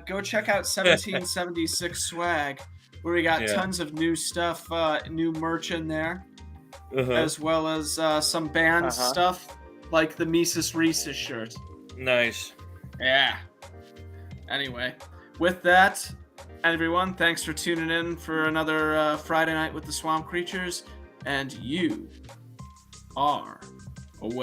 go check out 1776 Swag, where we got tons of new stuff, new merch in there, as well as some band stuff like the Mises Reese's shirt. Nice. Yeah. Anyway, with that, everyone, thanks for tuning in for another Friday night with the Swamp Creatures, and you are away.